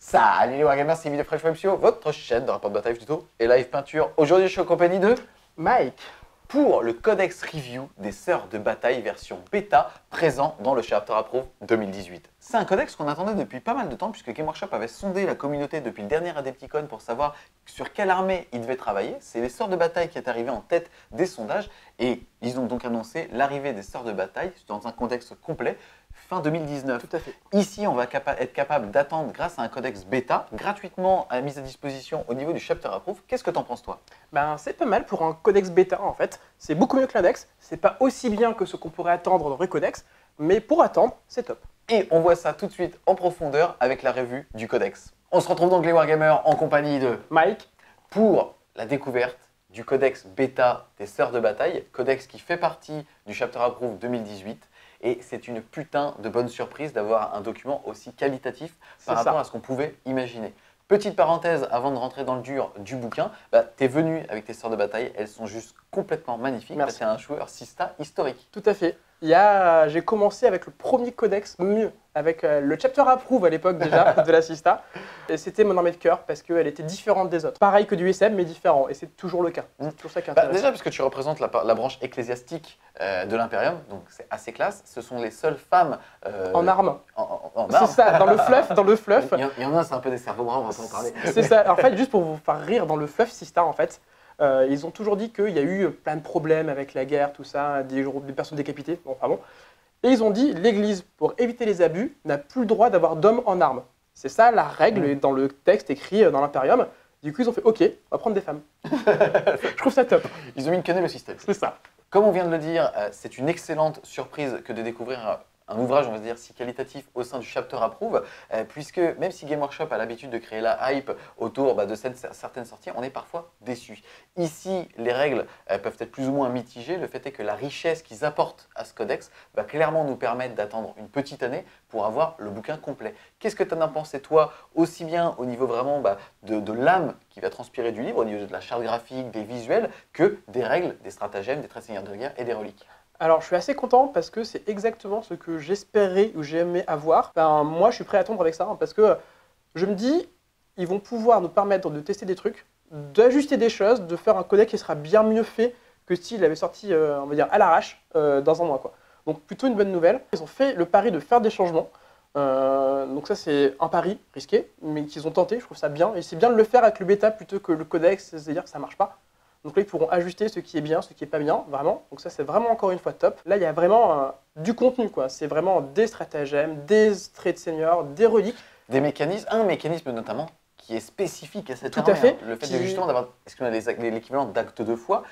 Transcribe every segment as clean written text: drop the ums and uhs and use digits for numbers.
Salut les Wargamers, c'est Emile de Fresh Web Show, votre chaîne de rapport de bataille tuto et live peinture. Aujourd'hui, je suis en compagnie de Mike. pour le codex review des sœurs de bataille version bêta présent dans le Chapter Approve 2018. C'est un codex qu'on attendait depuis pas mal de temps puisque Game Workshop avait sondé la communauté depuis le dernier Adepticon pour savoir sur quelle armée il devait travailler. C'est les sœurs de bataille qui est arrivé en tête des sondages et ils ont donc annoncé l'arrivée des sœurs de bataille dans un contexte complet fin 2019. Tout à fait. Ici, on va être capable d'attendre grâce à un codex bêta gratuitement mis à disposition au niveau du Chapter Approve. Qu'est-ce que t'en penses toi? C'est pas mal pour un codex bêta en fait. C'est beaucoup mieux que l'index. C'est pas aussi bien que ce qu'on pourrait attendre dans le vrai codex, mais pour attendre, c'est top. Et on voit ça tout de suite en profondeur avec la revue du codex. On se retrouve donc les Wargamers en compagnie de Mike. pour la découverte du codex bêta des sœurs de bataille, codex qui fait partie du Chapter Approve 2018. Et c'est une putain de bonne surprise d'avoir un document aussi qualitatif par rapport à ce qu'on pouvait imaginer. Petite parenthèse avant de rentrer dans le dur du bouquin, tu es venu avec tes sœurs de bataille, elles sont juste complètement magnifiques. Merci. Tu es un joueur Sista historique. Tout à fait. J'ai commencé avec le premier codex mieux, avec le chapter approve à l'époque déjà de la Sista. Et c'était mon armée de cœur parce qu'elle était différente des autres. Pareil que du SM, mais différent. Et c'est toujours le cas. C'est toujours ça qui est intéressant. Déjà, parce que tu représentes la branche ecclésiastique de l'Imperium, donc c'est assez classe. Ce sont les seules femmes en armes. En C'est armes. ça, dans le fluff. Il y en a, c'est un peu des cerveaux bras, on va pas en parler. C'est ça. En fait, juste pour vous faire rire, dans le fluff Sista, en fait, ils ont toujours dit qu'il y a eu plein de problèmes avec la guerre, tout ça, des personnes décapitées. Bon. Et ils ont dit l'Église, pour éviter les abus, n'a plus le droit d'avoir d'hommes en armes. C'est ça la règle dans le texte écrit dans l'Imperium. Du coup, ils ont fait OK, on va prendre des femmes. Je trouve ça top. Ils ont mis une quenelle au système. C'est ça. Comme on vient de le dire, c'est une excellente surprise que de découvrir un ouvrage, on va dire, si qualitatif au sein du Chapter Approve, puisque même si Game Workshop a l'habitude de créer la hype autour de certaines sorties, on est parfois déçu. Ici, les règles peuvent être plus ou moins mitigées. Le fait est que la richesse qu'ils apportent à ce codex va clairement nous permettre d'attendre une petite année pour avoir le bouquin complet. Qu'est-ce que tu en as pensé, toi, aussi bien au niveau vraiment de l'âme qui va transpirer du livre, au niveau de la charte graphique, des visuels, que des règles, des stratagèmes, des traits seigneurs de guerre et des reliques? Alors, je suis assez content parce que c'est exactement ce que j'espérais ou j'aimais avoir. Moi, je suis prêt à attendre avec ça parce que je me dis, ils vont pouvoir nous permettre de tester des trucs, d'ajuster des choses, de faire un codex qui sera bien mieux fait que s'il avait sorti, on va dire, à l'arrache dans un mois, quoi. Donc, plutôt une bonne nouvelle. Ils ont fait le pari de faire des changements. Donc ça, c'est un pari risqué, mais qu'ils ont tenté, je trouve ça bien. Et c'est bien de le faire avec le bêta plutôt que le codex, c'est-à-dire que ça marche pas. Donc là, ils pourront ajuster ce qui est bien, ce qui est pas bien, vraiment. Donc ça, c'est vraiment encore une fois top. Là, il y a vraiment du contenu, quoi. C'est vraiment des stratagèmes, des traits de seigneur, des reliques. Des mécanismes, un mécanisme notamment qui est spécifique à cette Tout armée. à fait. Le fait de justement d'avoir l'équivalent d'actes de foi,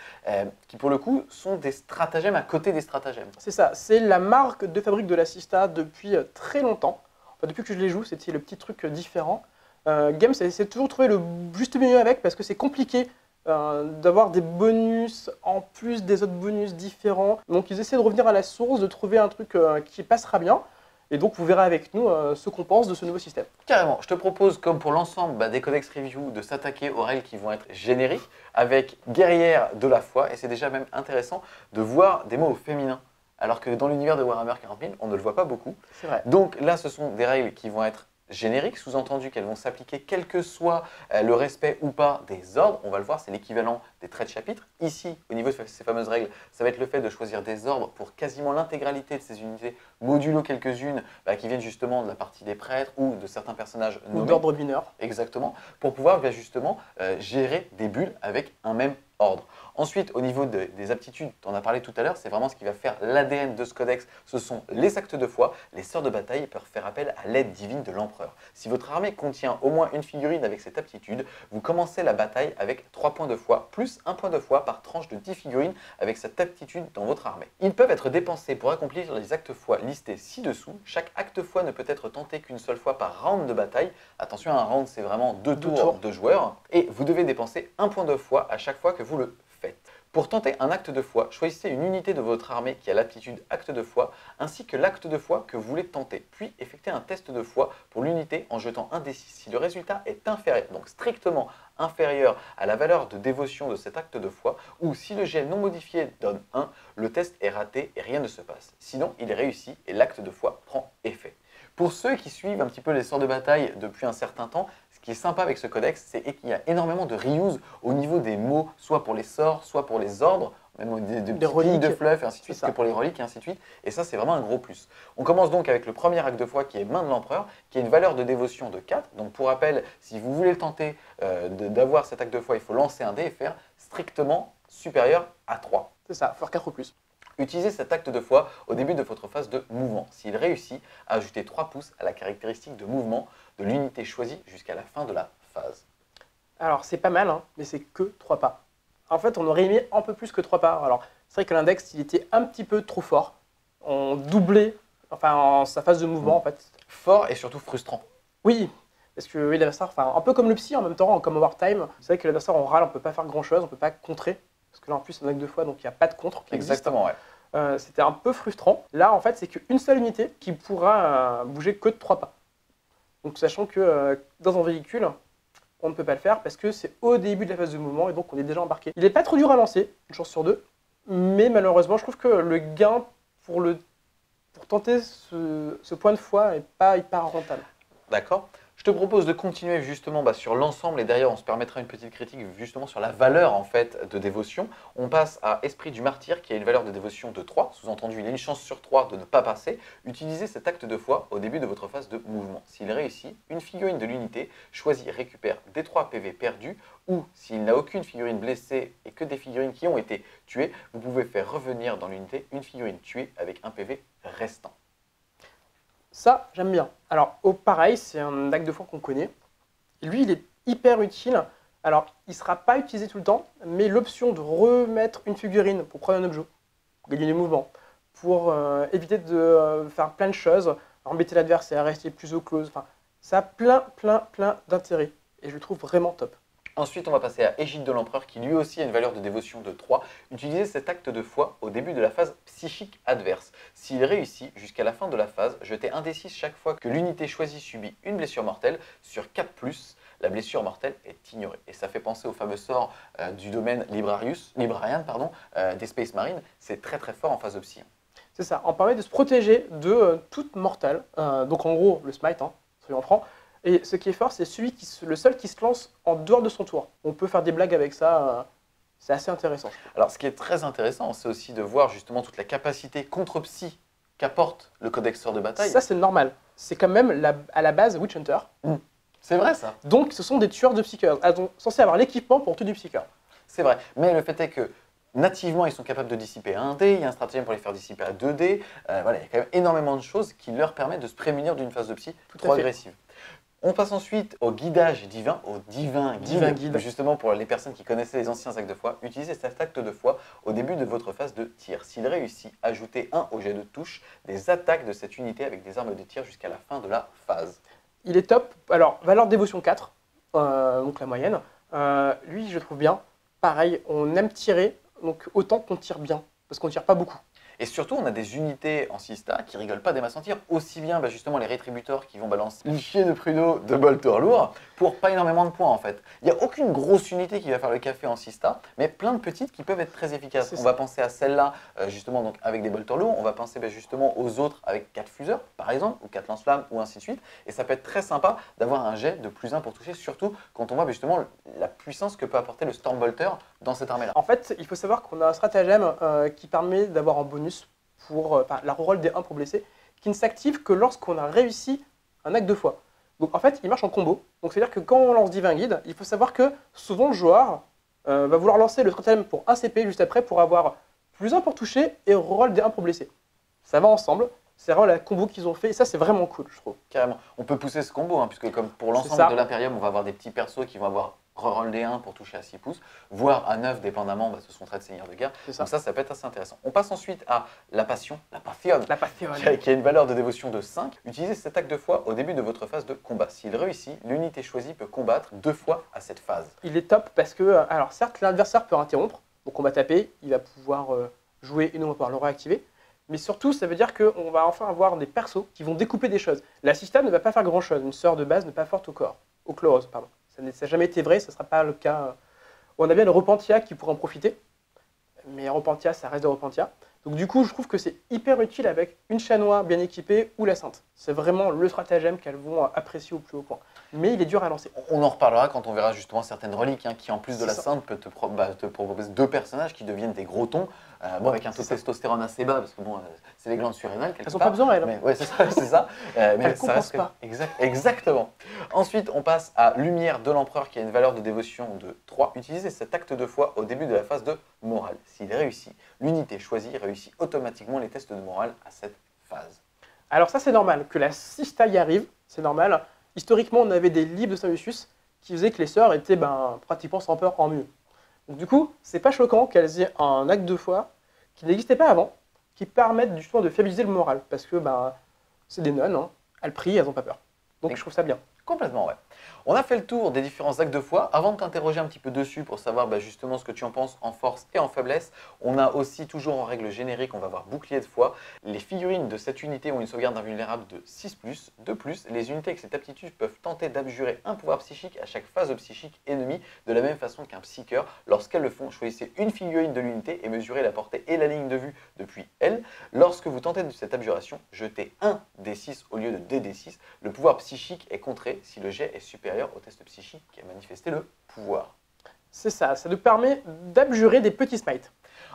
qui pour le coup sont des stratagèmes à côté des stratagèmes. C'est ça. C'est la marque de fabrique de la Sista depuis très longtemps. Enfin, depuis que je les joue, c'était le petit truc différent. Games essaie de toujours trouver le juste milieu avec parce que c'est compliqué. D'avoir des bonus en plus des autres bonus différents. Donc ils essaient de revenir à la source, de trouver un truc qui passera bien. Et donc vous verrez avec nous ce qu'on pense de ce nouveau système. Carrément, je te propose, comme pour l'ensemble des codex review, de s'attaquer aux règles qui vont être génériques avec guerrière de la foi. Et c'est déjà même intéressant de voir des mots au féminin. Alors que dans l'univers de Warhammer 40 000, on ne le voit pas beaucoup. C'est vrai. Donc là, ce sont des règles qui vont être génériques, sous-entendu qu'elles vont s'appliquer quel que soit le respect ou pas des ordres. On va le voir, c'est l'équivalent des traits de chapitre. Ici, au niveau de ces fameuses règles, ça va être le fait de choisir des ordres pour quasiment l'intégralité de ces unités, modulo quelques-unes qui viennent justement de la partie des prêtres ou de certains personnages Ou nommés. d'ordre mineur. Exactement, pour pouvoir justement gérer des bulles avec un même ordre. Ensuite, au niveau des aptitudes, tu en as parlé tout à l'heure, c'est vraiment ce qui va faire l'ADN de ce codex. Ce sont les actes de foi. Les sœurs de bataille peuvent faire appel à l'aide divine de l'empereur. Si votre armée contient au moins une figurine avec cette aptitude, vous commencez la bataille avec 3 points de foi, plus 1 point de foi par tranche de 10 figurines avec cette aptitude dans votre armée. Ils peuvent être dépensés pour accomplir les actes foi listés ci-dessous. Chaque acte foi ne peut être tenté qu'une seule fois par round de bataille. Attention, un round, c'est vraiment 2 tours de joueurs. Et vous devez dépenser 1 point de foi à chaque fois que vous le faites. Pour tenter un acte de foi, choisissez une unité de votre armée qui a l'aptitude acte de foi, ainsi que l'acte de foi que vous voulez tenter, puis effectuez un test de foi pour l'unité en jetant un D6. Si le résultat est inférieur, donc strictement inférieur à la valeur de dévotion de cet acte de foi, ou si le jet non modifié donne 1, le test est raté et rien ne se passe. Sinon, il est réussi et l'acte de foi prend effet. Pour ceux qui suivent un petit peu les sorts de bataille depuis un certain temps, ce qui est sympa avec ce codex, c'est qu'il y a énormément de reuse au niveau des mots, soit pour les sorts, soit pour les ordres, même des petites lignes de fluff et ainsi de suite, que pour les reliques et ainsi de suite. Et ça, c'est vraiment un gros plus. On commence donc avec le premier acte de foi qui est Main de l'Empereur, qui a une valeur de dévotion de 4. Donc pour rappel, si vous voulez le tenter d'avoir cet acte de foi, il faut lancer un dé et faire strictement supérieur à 3. C'est ça, faire 4 ou plus. Utilisez cet acte de foi au début de votre phase de mouvement. S'il réussit, ajoutez 3 pouces à la caractéristique de mouvement de l'unité choisie jusqu'à la fin de la phase. Alors c'est pas mal, hein, mais c'est que 3 pas. En fait, on aurait mis un peu plus que 3 pas. Alors c'est vrai que l'index, il était un petit peu trop fort. On doublait, enfin en sa phase de mouvement en fait. Fort et surtout frustrant. Oui, parce que oui, l'adversaire, enfin un peu comme le psy en même temps, comme Wartime, c'est vrai que l'adversaire on râle, on peut pas faire grand chose, on peut pas contrer. Parce que là en plus c'est un acte de foi, donc il n'y a pas de contre qui existe. Exactement, ouais. C'était un peu frustrant. Là en fait c'est qu'une seule unité qui pourra bouger que de 3 pas. Donc sachant que dans un véhicule, on ne peut pas le faire parce que c'est au début de la phase de mouvement et donc on est déjà embarqué. Il n'est pas trop dur à lancer, une chance sur 2, mais malheureusement je trouve que le gain pour tenter ce point de foi n'est pas hyper rentable. D'accord. Je te propose de continuer justement sur l'ensemble et derrière on se permettra une petite critique justement sur la valeur en fait de dévotion. On passe à Esprit du Martyr qui a une valeur de dévotion de 3, sous-entendu il a une chance sur 3 de ne pas passer. Utilisez cet acte de foi au début de votre phase de mouvement. S'il réussit, une figurine de l'unité choisie récupère des 3 PV perdus ou s'il n'a aucune figurine blessée et que des figurines qui ont été tuées, vous pouvez faire revenir dans l'unité une figurine tuée avec un PV restant. Ça, j'aime bien. Alors, pareil, c'est un acte de foi qu'on connaît. Lui, il est hyper utile. Alors, il ne sera pas utilisé tout le temps, mais l'option de remettre une figurine pour prendre un objet, pour gagner du mouvement, pour éviter de faire plein de choses, embêter l'adversaire, rester plus au close, enfin, ça a plein d'intérêt. Et je le trouve vraiment top. Ensuite, on va passer à Égide de l'Empereur, qui lui aussi a une valeur de dévotion de 3. Utilisez cet acte de foi au début de la phase psychique adverse. S'il réussit, jusqu'à la fin de la phase, jetez un D6 chaque fois que l'unité choisie subit une blessure mortelle. Sur 4+, la blessure mortelle est ignorée. Et ça fait penser au fameux sort du domaine Librarian des Space Marines. C'est très fort en phase de psy. C'est ça, on permet de se protéger de toute mortelle. Donc en gros, le smite, soyons francs. Et ce qui est fort, c'est le seul qui se lance en dehors de son tour. On peut faire des blagues avec ça, c'est assez intéressant. Alors ce qui est très intéressant, c'est aussi de voir justement toute la capacité contre-psy qu'apporte le codex sort de bataille. Ça c'est normal, c'est quand même à la base Witch Hunter. C'est vrai ça. Donc ce sont des tueurs de psycheurs, ils sont censés avoir l'équipement pour tuer du psycheur. C'est vrai, mais le fait est que nativement, ils sont capables de dissiper à 1 dé, il y a un stratagème pour les faire dissiper à 2 dés. Voilà, il y a quand même énormément de choses qui leur permettent de se prémunir d'une phase de psy trop agressive. On passe ensuite au guidage divin, au divin guide. Justement pour les personnes qui connaissaient les anciens actes de foi, utilisez cet acte de foi au début de votre phase de tir. S'il réussit, ajoutez 1 au jet de touche des attaques de cette unité avec des armes de tir jusqu'à la fin de la phase. Il est top. Alors, valeur de dévotion 4, donc la moyenne. Lui, je trouve bien. Pareil, on aime tirer, donc autant qu'on tire bien, parce qu'on tire pas beaucoup. Et surtout, on a des unités en Sista qui rigolent pas des masses en tir, aussi bien justement les rétributeurs qui vont balancer l'ichet de pruneau de bolter lourd pour pas énormément de points en fait. Il n'y a aucune grosse unité qui va faire le café en Sista, mais plein de petites qui peuvent être très efficaces. On va penser à celle-là justement donc avec des bolters lourds, on va penser justement aux autres avec 4 fuseurs par exemple, ou 4 lance-flammes ou ainsi de suite. Et ça peut être très sympa d'avoir un jet de +1 pour toucher, surtout quand on voit justement la puissance que peut apporter le Stormbolter dans cette armée-là. En fait, il faut savoir qu'on a un stratagème qui permet d'avoir un bonus pour la reroll des 1 pour blesser, qui ne s'active que lorsqu'on a réussi un acte de foi. Donc en fait, il marche en combo. Donc c'est-à-dire que quand on lance Divin Guide, il faut savoir que souvent le joueur va vouloir lancer le stratagème pour 1 CP juste après pour avoir +1 pour toucher et reroll des 1 pour blesser. Ça va ensemble. C'est vraiment la combo qu'ils ont fait et ça c'est vraiment cool je trouve. Carrément. On peut pousser ce combo puisque comme pour l'ensemble de l'Imperium, on va avoir des petits persos qui vont avoir reroll des 1 pour toucher à 6 pouces, voire à 9 dépendamment, ce sont traits de seigneur de guerre. Donc ça peut être assez intéressant. On passe ensuite à la passion, la passion. Qui a une valeur de dévotion de 5. Utilisez cet acte de foi au début de votre phase de combat. S'il réussit, l'unité choisie peut combattre 2 fois à cette phase. Il est top parce que, alors certes l'adversaire peut interrompre, donc on va taper, il va pouvoir jouer et nous on va pouvoir le réactiver. Mais surtout, ça veut dire qu'on va enfin avoir des persos qui vont découper des choses. L'assistant ne va pas faire grand-chose. Une sœur de base n'est pas forte au close, pardon. Ça n'a jamais été vrai, ça ne sera pas le cas. On a bien le Repentia qui pourrait en profiter. Mais Repentia, ça reste de Repentia. Donc du coup, je trouve que c'est hyper utile avec une Chanois bien équipée ou la Sainte. C'est vraiment le stratagème qu'elles vont apprécier au plus haut point. Mais il est dur à lancer. On en reparlera quand on verra justement certaines reliques qui, en plus de C'est la ça. sainte, peut te proposer deux personnages qui deviennent des gros tons, avec un taux de C'est ça. testostérone assez bas, parce que bon, c'est les glandes surrénales quelque Elles n'ont part. pas besoin, elles. Mais ouais, c'est ça, c'est ça. Mais Elles ça reste compensent pas. Exactement. Ensuite, on passe à Lumière de l'Empereur, qui a une valeur de dévotion de 3. Utilisez cet acte de foi au début de la phase de morale. S'il réussit, l'unité choisie réussit automatiquement les tests de morale à cette phase. Alors ça, c'est normal. Que la Sista y arrive, c'est normal. Historiquement, on avait des livres de Saint-Lucius qui faisaient que les sœurs étaient pratiquement sans peur en mieux. Donc du coup, c'est pas choquant qu'elles aient un acte de foi qui n'existait pas avant, qui permettent justement de fiabiliser le moral. Parce que c'est des nonnes, hein. Elles prient, elles n'ont pas peur. Donc je trouve ça bien. Complètement, ouais. On a fait le tour des différents actes de foi. Avant de t'interroger un petit peu dessus pour savoir justement ce que tu en penses en force et en faiblesse, on a aussi toujours en règle générique, on va voir bouclier de foi. Les figurines de cette unité ont une sauvegarde invulnérable de 6+. De plus, les unités avec cette aptitude peuvent tenter d'abjurer un pouvoir psychique à chaque phase psychique ennemie de la même façon qu'un psycheur. Lorsqu'elles le font, choisissez une figurine de l'unité et mesurez la portée et la ligne de vue depuis elle. Lorsque vous tentez de cette abjuration, jetez un D6 au lieu de 2D6. Le pouvoir psychique est contré si le jet est supérieur au test psychique qui a manifesté le pouvoir. C'est ça, ça nous permet d'abjurer des petits smites.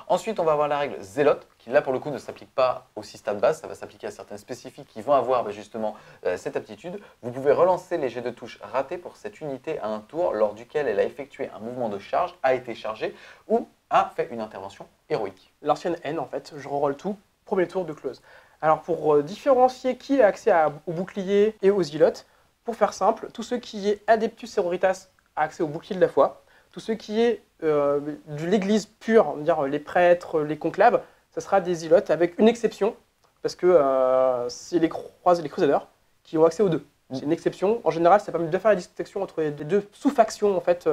Ensuite, on va avoir la règle zélote, qui là pour le coup ne s'applique pas au système de base, ça va s'appliquer à certains spécifiques qui vont avoir justement cette aptitude. Vous pouvez relancer les jets de touche ratés pour cette unité à un tour lors duquel elle a effectué un mouvement de charge, a été chargée ou a fait une intervention héroïque. L'ancienne N, en fait, je reroll tout, premier tour de close. Alors pour différencier qui a accès au bouclier et aux zilotes, pour faire simple, tous ceux qui est Adeptus Sororitas a accès au bouclier de la foi, tous ceux qui est de l'église pure, on va dire les prêtres, les conclaves, ça sera des zilotes avec une exception, parce que c'est les Crusaders qui ont accès aux deux. C'est une exception. En général, ça permet de faire la distinction entre les deux sous-factions en fait,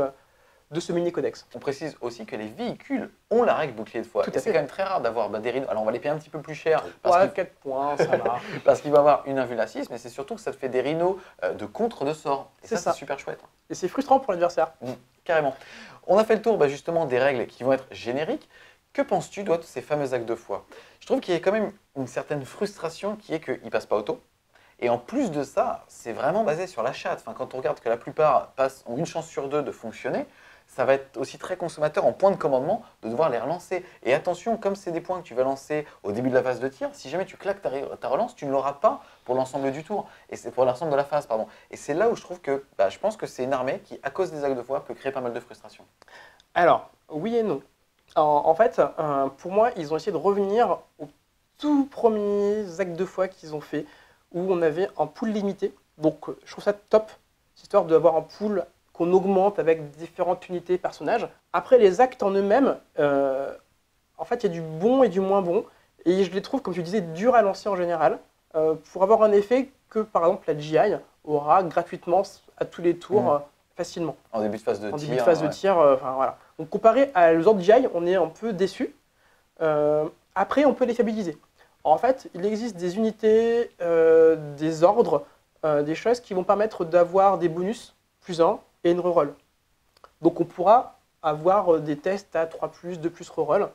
de ce mini-codex. On précise aussi que les véhicules ont la règle bouclier de foi. Tout à Et c'est fait. quand même très rare d'avoir des rhinos. Alors on va les payer un petit peu plus cher Ouais, 4 points, ça va. parce qu'il va avoir une invue 6, mais c'est surtout que ça te fait des rhinos de contre de sort. Et C'est ça, ça. c'est super chouette. Et c'est frustrant pour l'adversaire. Carrément. On a fait le tour justement des règles qui vont être génériques. Que penses-tu de ces fameux actes de foi? Je trouve qu'il y a quand même une certaine frustration qui est qu'ils ne passent pas auto. Et en plus de ça, c'est vraiment basé sur la chatte. Enfin, quand on regarde que la plupart ont une chance sur deux de fonctionner, ça va être aussi très consommateur en point de commandement de devoir les relancer. Et attention, comme c'est des points que tu vas lancer au début de la phase de tir, si jamais tu claques ta relance, tu ne l'auras pas pour l'ensemble du tour. Et c'est pour l'ensemble de la phase, pardon. Et c'est là où je trouve que, je pense que c'est une armée qui, à cause des actes de foi, peut créer pas mal de frustration. Alors, oui et non. En fait, pour moi, ils ont essayé de revenir aux tout premiers actes de foi qu'ils ont fait, où on avait un pool limité. Donc, je trouve ça top, histoire d'avoir un pool qu'on augmente avec différentes unités personnages. Après, les actes en eux-mêmes, en fait, il y a du bon et du moins bon. Et je les trouve, comme tu disais, durs à lancer en général, pour avoir un effet que, par exemple, la GI aura gratuitement à tous les tours facilement. En début de phase de En tir. début de phase de tir, voilà. Donc comparé à aux autres GI, on est un peu déçu. Après, on peut les fiabiliser. En fait, il existe des unités, des ordres, des choses qui vont permettre d'avoir des bonus +1 et une reroll. Donc on pourra avoir des tests à 3+, 2+, reroll.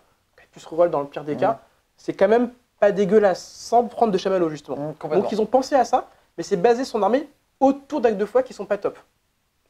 4+ reroll dans le pire des cas. C'est quand même pas dégueulasse, sans prendre de chamallow justement. Donc ils ont pensé à ça, mais c'est basé son armée autour d'actes de foi qui sont pas top.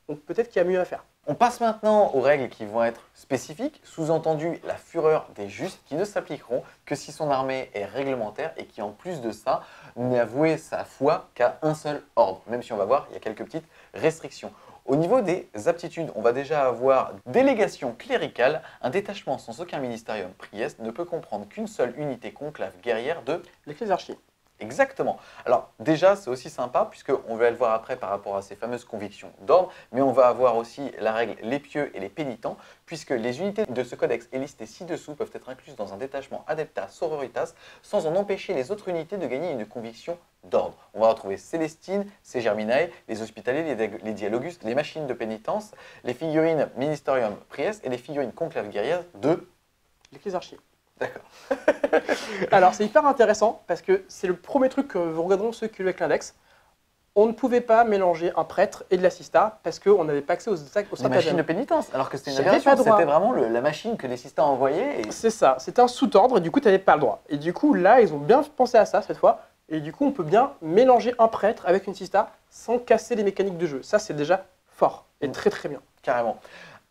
Donc peut-être qu'il y a mieux à faire. On passe maintenant aux règles qui vont être spécifiques, sous-entendu la fureur des justes, qui ne s'appliqueront que si son armée est réglementaire et qui en plus de ça n'a voué sa foi qu'à un seul ordre. Même si on va voir, il y a quelques petites restrictions. Au niveau des aptitudes, on va déjà avoir délégation cléricale. Un détachement sans aucun ministérium priest ne peut comprendre qu'une seule unité conclave guerrière de L'ecclésiarchie. Exactement. Alors déjà, c'est aussi sympa puisqu'on va le voir après par rapport à ces fameuses convictions d'ordre, mais on va avoir aussi la règle les pieux et les pénitents, puisque les unités de ce codex et listées ci-dessous peuvent être incluses dans un détachement adepta sororitas sans en empêcher les autres unités de gagner une conviction d'ordre. On va retrouver Célestine, ces Germinae, les hospitaliers, les dialogus, les machines de pénitence, les figurines Ministerium Priest et les figurines conclave guerrières de L'ecclésiarchie. D'accord. Alors c'est hyper intéressant parce que c'est le premier truc que vous regarderons ceux qui jouent avec l'index. on ne pouvait pas mélanger un prêtre et de l'assista parce qu'on n'avait pas accès aux Les stratagèmes. machines de pénitence, alors que c'était une J'avais aberration, pas droit. c'était vraiment la machine que les sistas envoyaient. Et... C'est ça, c'était un sous-ordre et du coup tu n'avais pas le droit. Et du coup là ils ont bien pensé à ça cette fois et du coup on peut bien mélanger un prêtre avec une sista sans casser les mécaniques de jeu. Ça c'est déjà fort et très très bien. Carrément.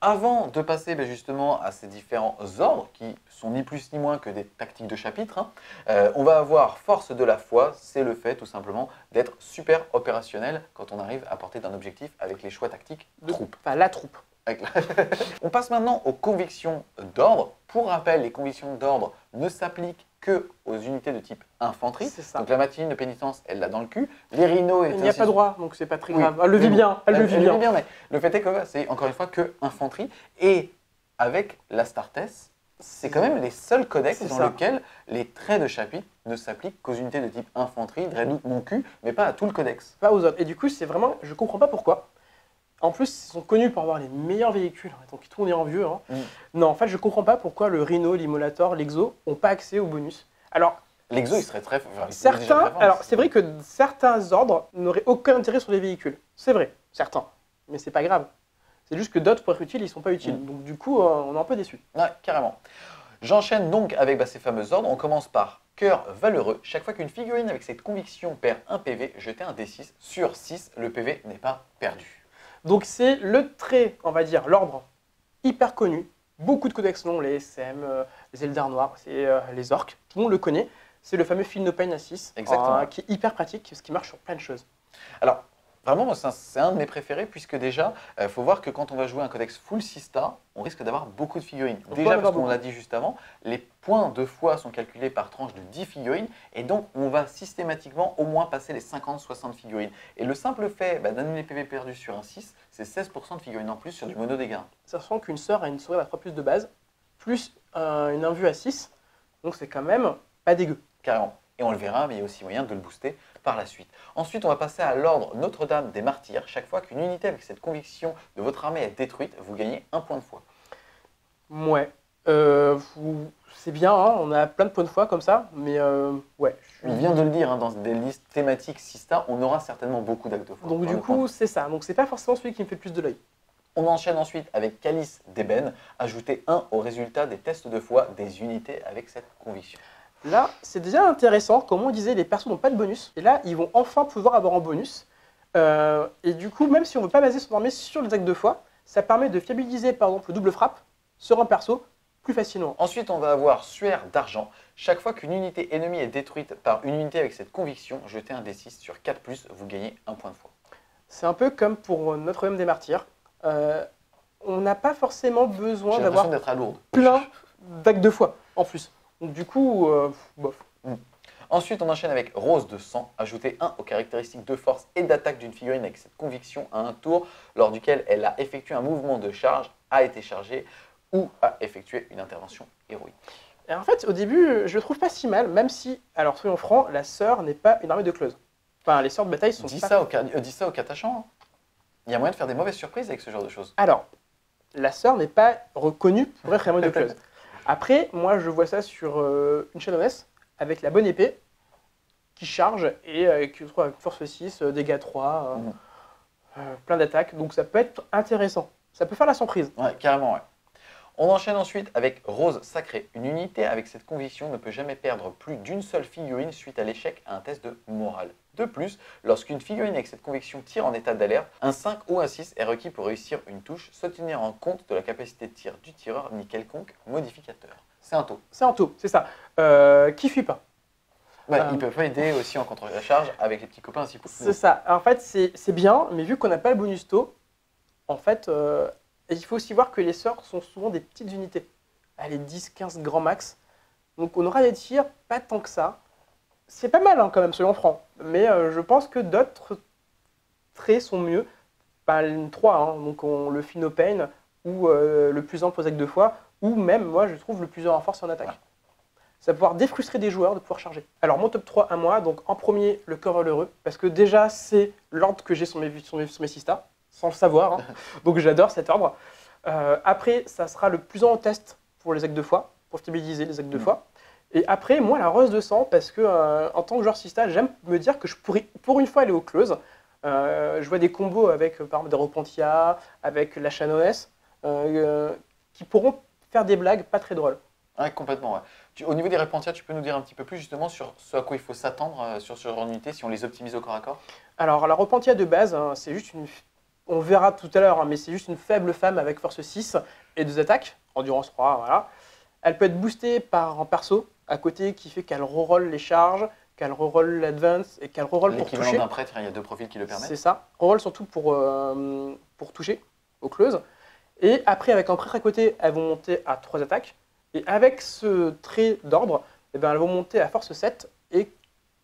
Avant de passer justement à ces différents ordres, qui sont ni plus ni moins que des tactiques de chapitre, on va avoir force de la foi, c'est le fait tout simplement d'être super opérationnel quand on arrive à porter d'un objectif avec les choix tactiques de troupe. Enfin la troupe. On passe maintenant aux convictions d'ordre. Pour rappel, les convictions d'ordre ne s'appliquent que aux unités de type infanterie. C'est ça. Donc la machine de pénitence, elle l'a dans le cul. Les rhinos... Il n'y a pas droit, donc c'est pas très Oui, grave. Elle le vit mais bien, elle le vit bien. mais le fait est que c'est encore une fois que infanterie. Et avec l'Astartes, c'est quand même les seuls codex C'est dans ça. lesquels les traits de chapitre ne s'appliquent qu'aux unités de type infanterie, Dreadnought, mon cul, mais pas à tout le codex. Pas aux autres. Et du coup c'est vraiment, je comprends pas pourquoi. En plus, ils sont connus pour avoir les meilleurs véhicules, donc ils tournent en vieux. Non, en fait, je comprends pas pourquoi le Rhino, l'Immolator, l'Exo n'ont pas accès au bonus. Alors, L'exo, il serait très... enfin, il serait déjà certains, très fort, alors c'est vrai que certains ordres n'auraient aucun intérêt sur les véhicules. C'est vrai, certains. Mais c'est pas grave. C'est juste que d'autres, pour être utiles, ils sont pas utiles. Donc du coup, on est un peu déçus. Ouais, carrément. J'enchaîne donc avec ces fameux ordres. On commence par cœur valeureux. Chaque fois qu'une figurine avec cette conviction perd un PV, jetez un D6 sur 6. Le PV n'est pas perdu. Donc c'est le trait, on va dire, l'ordre hyper connu. Beaucoup de codex longs, les SM, les Eldar noirs, c'est les orques. Tout le monde le connaît. C'est le fameux Feel No Pain à 6, Exactement. qui est hyper pratique, parce qu'il marche sur plein de choses. Alors, vraiment, moi, c'est un de mes préférés, puisque déjà, il faut voir que quand on va jouer un codex full sista, on risque d'avoir beaucoup de figurines. On peut en Déjà, avoir parce qu'on beaucoup. l'a dit juste avant, les points de foi sont calculés par tranche de 10 figurines, et donc on va systématiquement au moins passer les 50-60 figurines. Et le simple fait d'annuler PV perdu sur un 6, c'est 16% de figurines en plus sur du mono dégâts. Sachant qu'une sœur a une souris à 3 plus de base, plus une invue à 6, donc c'est quand même pas dégueu. Carrément. Et on le verra, mais il y a aussi moyen de le booster par la suite. Ensuite, on va passer à l'ordre Notre-Dame des Martyrs. Chaque fois qu'une unité avec cette conviction de votre armée est détruite, vous gagnez un point de foi. Ouais. C'est bien, hein, on a plein de points de foi comme ça, mais ouais. On vient de le dire, dans des listes thématiques Sista, on aura certainement beaucoup d'actes de foi. Donc du coup, c'est ça. Donc c'est pas forcément celui qui me fait le plus de l'œil. On enchaîne ensuite avec Calice d'Ébène. Ajoutez 1 au résultat des tests de foi des unités avec cette conviction. Là, c'est déjà intéressant. Comme on disait, les persos n'ont pas de bonus. Et là, ils vont enfin pouvoir avoir un bonus. Et du coup, même si on ne veut pas baser son armée sur les actes de foi, ça permet de fiabiliser par exemple le double frappe sur un perso plus facilement. Ensuite, on va avoir Suaire d'Argent. Chaque fois qu'une unité ennemie est détruite par une unité avec cette conviction, jetez un D6 sur 4+, vous gagnez un point de foi. C'est un peu comme pour Notre-Dame des Martyrs. On n'a pas forcément besoin J'ai d'avoir l'impression d'être à Lourdes. plein d'actes de foi en plus. Donc du coup, bof. Ensuite, on enchaîne avec Rose de Sang. Ajoutez 1 aux caractéristiques de force et d'attaque d'une figurine avec cette conviction à un tour lors duquel elle a effectué un mouvement de charge, a été chargée ou a effectué une intervention héroïque. Et en fait, au début, je le trouve pas si mal, même si, alors soyons francs, la sœur n'est pas une armée de close. Enfin, les sœurs de bataille sont Dis pas... ça aux catachans. Il y a moyen de faire des mauvaises surprises avec ce genre de choses. Alors, la sœur n'est pas reconnue pour être une armée de close. Après, moi, je vois ça sur une Shadowless avec la bonne épée qui charge et qui trouve avec force 6, dégâts 3, plein d'attaques. Donc ça peut être intéressant. Ça peut faire la surprise. Ouais, carrément, ouais. On enchaîne ensuite avec Rose Sacrée. Une unité avec cette conviction ne peut jamais perdre plus d'une seule figurine suite à l'échec à un test de morale. De plus, lorsqu'une figurine avec cette conviction tire en état d'alerte, un 5 ou un 6 est requis pour réussir une touche, sans tenir en compte de la capacité de tir du tireur ni quelconque modificateur. C'est un taux. C'est un taux, c'est ça. Qui fuit pas. Ils peuvent pas aider aussi en contre la charge avec les petits copains ainsi. C'est ça. En fait, c'est bien, mais vu qu'on n'a pas le bonus taux, en fait, il faut aussi voir que les sœurs sont souvent des petites unités. Allez, 10, 15 grands max. Donc on aura des tirs, pas tant que ça. C'est pas mal quand même, soyons francs. Mais je pense que d'autres traits sont mieux. Pas 3, donc le Feel No Pain, ou le plus ample aux actes de foi, ou même, moi, je trouve le plus en force en attaque. Ouais. Ça va pouvoir défrustrer des joueurs de pouvoir charger. Alors, mon top 3 à moi, donc en premier, le cœur valeureux, parce que déjà, c'est l'ordre que j'ai sur mes Sista, sans le savoir. Donc, j'adore cet ordre. Après, ça sera le plus en test pour les actes de foi, pour stabiliser les actes de foi. Et après, moi, la Rose de Sang, parce que en tant que joueur Sista, j'aime me dire que je pourrais pour une fois aller au close. Je vois des combos avec, par exemple, des Repentia, avec la Shanoes, qui pourront faire des blagues pas très drôles. Ouais, complètement. Ouais. Au niveau des Repentia, tu peux nous dire un petit peu plus justement sur ce à quoi il faut s'attendre sur ce genre d'unité si on les optimise au corps à corps? Alors, la Repentia de base, hein, c'est juste une. On verra tout à l'heure, hein, mais c'est juste une faible femme avec force 6 et 2 attaques, endurance 3, voilà. Elle peut être boostée par un perso à côté qui fait qu'elle reroll les charges, qu'elle reroll l'advance et qu'elle reroll pour L'équivalent toucher. d'un prêtre, il y a 2 profils qui le permettent. C'est ça. Reroll surtout pour toucher au close. Et après, avec un prêtre à côté, elles vont monter à 3 attaques. Et avec ce trait d'ordre, eh ben, elles vont monter à force 7 et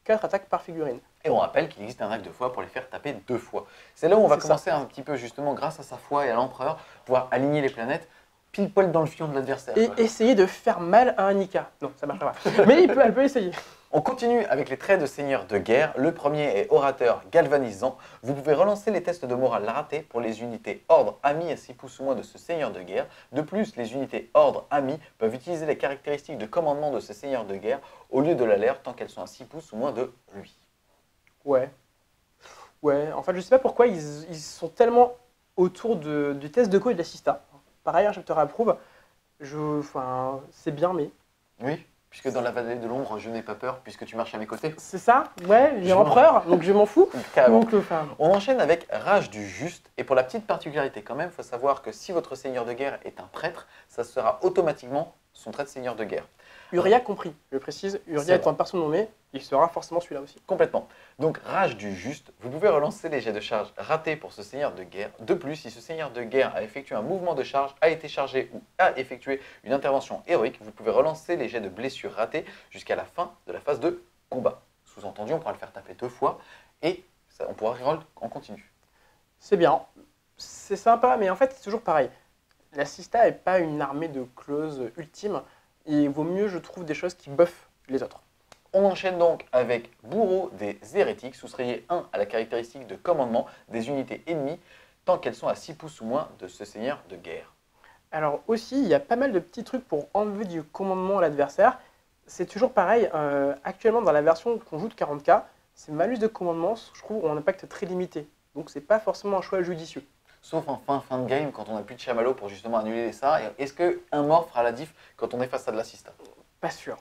4 attaques par figurine. Et on rappelle qu'il existe un acte de foi pour les faire taper 2 fois. C'est là où on va C'est ça. commencer un petit peu justement, grâce à sa foi et à l'empereur, pouvoir aligner les planètes pile poil dans le fion de l'adversaire. Et essayer de faire mal à un Nika. Non, ça marchera pas. Mais elle peut essayer. On continue avec les traits de seigneur de guerre. Le premier est orateur galvanisant. Vous pouvez relancer les tests de morale ratés pour les unités ordre amis à 6 pouces ou moins de ce seigneur de guerre. De plus, les unités ordre amis peuvent utiliser les caractéristiques de commandement de ce seigneur de guerre au lieu de l'alerte tant qu'elles sont à 6 pouces ou moins de lui. Ouais. Ouais, en fait, je sais pas pourquoi ils sont tellement autour du test de co et de l'assista. Pareil, hein, je te réapprouve. Enfin, c'est bien, mais. Oui, puisque dans la vallée de l'ombre, je n'ai pas peur puisque tu marches à mes côtés. C'est ça, ouais, j'ai Je empereur, donc je m'en fous. Carrément. Donc, enfin, On enchaîne avec Rage du Juste. Et pour la petite particularité quand même, il faut savoir que si votre seigneur de guerre est un prêtre, ça sera automatiquement son trait de seigneur de guerre. Uria compris, je précise. Uria étant une personne nommée, il sera forcément celui-là aussi. Complètement. Donc, Rage du Juste, vous pouvez relancer les jets de charge ratés pour ce seigneur de guerre. De plus, si ce seigneur de guerre a effectué un mouvement de charge, a été chargé ou a effectué une intervention héroïque, vous pouvez relancer les jets de blessures ratés jusqu'à la fin de la phase de combat. Sous-entendu, on pourra le faire taper 2 fois et on pourra reroll en continu. C'est bien, c'est sympa, mais en fait, c'est toujours pareil. La Sista n'est pas une armée de close ultime. Il vaut mieux, je trouve, des choses qui buffent les autres. On enchaîne donc avec Bourreau des hérétiques, soustrayez 1 à la caractéristique de commandement des unités ennemies tant qu'elles sont à 6 pouces ou moins de ce seigneur de guerre. Alors aussi, il y a pas mal de petits trucs pour enlever du commandement à l'adversaire. C'est toujours pareil, actuellement dans la version qu'on joue de 40K, c'est malus de commandement, je trouve, ont un impact très limité. Donc c'est pas forcément un choix judicieux. Sauf en fin de game, quand on n'a plus de chamallow pour justement annuler ça. Est-ce qu'un mort fera la diff quand on est face à de l'assista? Pas sûr.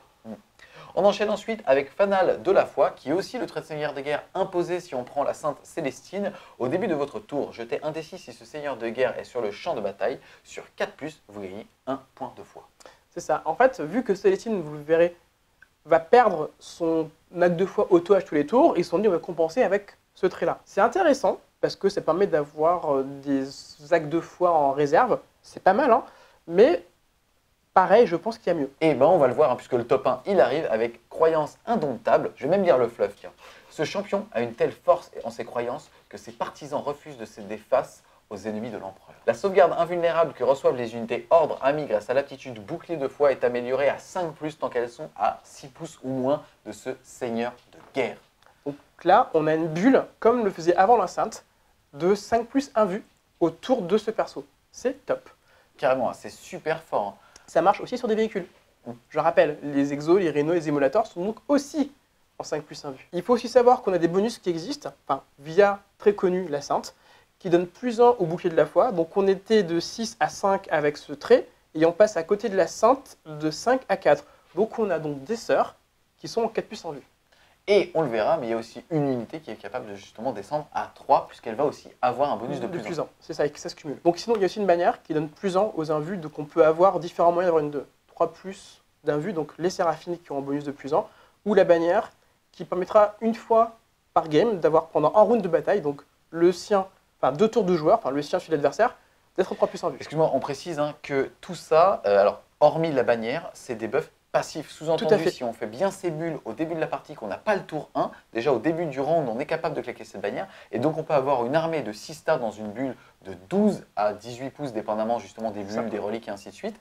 On enchaîne ensuite avec Fanal de la foi, qui est aussi le trait de seigneur de guerre imposé si on prend la Sainte Célestine. Au début de votre tour, jetez un D6 si ce seigneur de guerre est sur le champ de bataille. Sur 4+, vous gagnez 1 point de foi. C'est ça. En fait, vu que Célestine, vous le verrez, va perdre son acte de foi auto à tous les tours, ils se sont dit on va compenser avec ce trait-là. C'est intéressant, parce que ça permet d'avoir des actes de foi en réserve. C'est pas mal, hein, mais pareil, je pense qu'il y a mieux. Et ben on va le voir, hein, puisque le top 1, il arrive avec croyance indomptable. Je vais même lire le fluff, tiens. Ce champion a une telle force en ses croyances que ses partisans refusent de céder face aux ennemis de l'empereur. La sauvegarde invulnérable que reçoivent les unités ordre amis grâce à l'aptitude bouclier de foi est améliorée à 5+, tant qu'elles sont à 6 pouces ou moins de ce seigneur de guerre. Donc là, on a une bulle, comme le faisait avant la Sainte, de 5+1 vue autour de ce perso. C'est top. Carrément, hein, c'est super fort. Hein. Ça marche aussi sur des véhicules. Je rappelle, les exos, les rénaux, les émulateurs sont donc aussi en 5+1 vue. Il faut aussi savoir qu'on a des bonus qui existent, enfin, via très connu la Sainte, qui donne +1 au bouclier de la foi. Donc on était de 6 à 5 avec ce trait, et on passe à côté de la Sainte de 5 à 4. Donc on a donc des sœurs qui sont en 4+1 vue. Et on le verra, mais il y a aussi une unité qui est capable de justement descendre à 3, puisqu'elle va aussi avoir un bonus de plus 1. C'est ça, et que ça se cumule. Donc sinon, il y a aussi une bannière qui donne +1 aux invus, donc on peut avoir différents moyens d'avoir une 3+ d'invus, donc les séraphines qui ont un bonus de +1, ou la bannière qui permettra une fois par game d'avoir pendant un round de bataille, donc le sien, enfin 2 tours de joueur, enfin le sien sur l'adversaire, d'être 3+1 vue. Excuse-moi, on précise hein, que tout ça, alors hormis la bannière, c'est des buffs passif. Sous-entendu, si on fait bien ses bulles au début de la partie, qu'on n'a pas le tour 1, déjà au début du round, on est capable de claquer cette bannière. Et donc, on peut avoir une armée de 6 stars dans une bulle de 12 à 18 pouces, dépendamment justement des bulles, des reliques et ainsi de suite.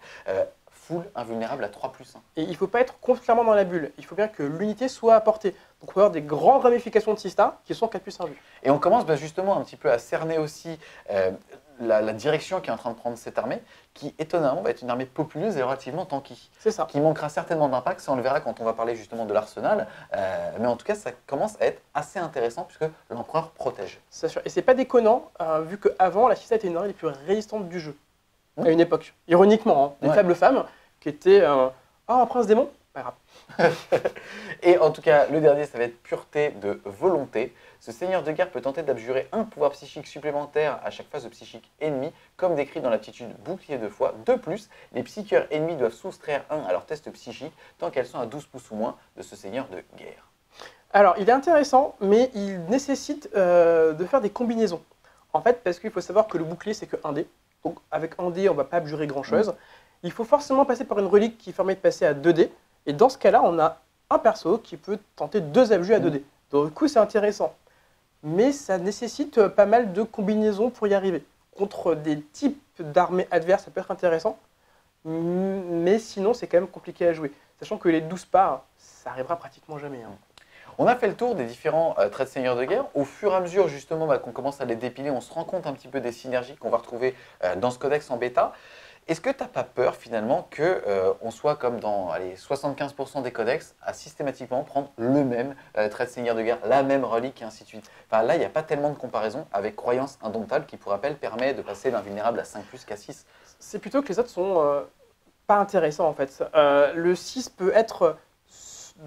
Full invulnérable à 3+1. Et il ne faut pas être complètement dans la bulle. Il faut bien que l'unité soit à portée. Donc, on peut avoir des grandes ramifications de 6 stars qui sont 4+1 vue. Et on commence justement un petit peu à cerner aussi la direction qui est en train de prendre cette armée, qui étonnamment va être une armée populeuse et relativement tanky. C'est ça. Qui manquera certainement d'impact, ça on le verra quand on va parler justement de l'arsenal, mais en tout cas ça commence à être assez intéressant puisque l'empereur protège. C'est sûr. Et c'est pas déconnant, vu qu'avant, la Cissa était une armée les plus résistantes du jeu, à une époque. Ironiquement, hein, les faibles femmes, qui étaient un prince démon, pas grave. Et en tout cas, le dernier, ça va être pureté de volonté. Ce seigneur de guerre peut tenter d'abjurer un pouvoir psychique supplémentaire à chaque phase psychique ennemie, comme décrit dans l'aptitude bouclier de foi. De plus, les psycheurs ennemis doivent soustraire 1 à leur test psychique tant qu'elles sont à 12 pouces ou moins de ce seigneur de guerre. Alors, il est intéressant, mais il nécessite de faire des combinaisons. En fait, parce qu'il faut savoir que le bouclier, c'est que 1 dé. Donc, avec 1 dé, on ne va pas abjurer grand-chose. Il faut forcément passer par une relique qui permet de passer à 2 dés. Et dans ce cas-là, on a un perso qui peut tenter 2 abjus à 2 dés. Donc, du coup, c'est intéressant. Mais ça nécessite pas mal de combinaisons pour y arriver. Contre des types d'armées adverses, ça peut être intéressant. Mais sinon, c'est quand même compliqué à jouer. Sachant que les 12 parts, ça arrivera pratiquement jamais. Hein. On a fait le tour des différents traits de seigneur de guerre. Au fur et à mesure, justement, qu'on commence à les dépiler, on se rend compte un petit peu des synergies qu'on va retrouver dans ce codex en bêta. Est-ce que tu n'as pas peur, finalement, qu'on soit comme dans 75% des codex, à systématiquement prendre le même trait de seigneur de guerre, la même relique, et ainsi de suite? Enfin, là, il n'y a pas tellement de comparaison avec Croyance Indomptable, qui, pour rappel, permet de passer d'invulnérable à 5+, qu'à 6. C'est plutôt que les autres sont pas intéressants, en fait. Le 6 peut être,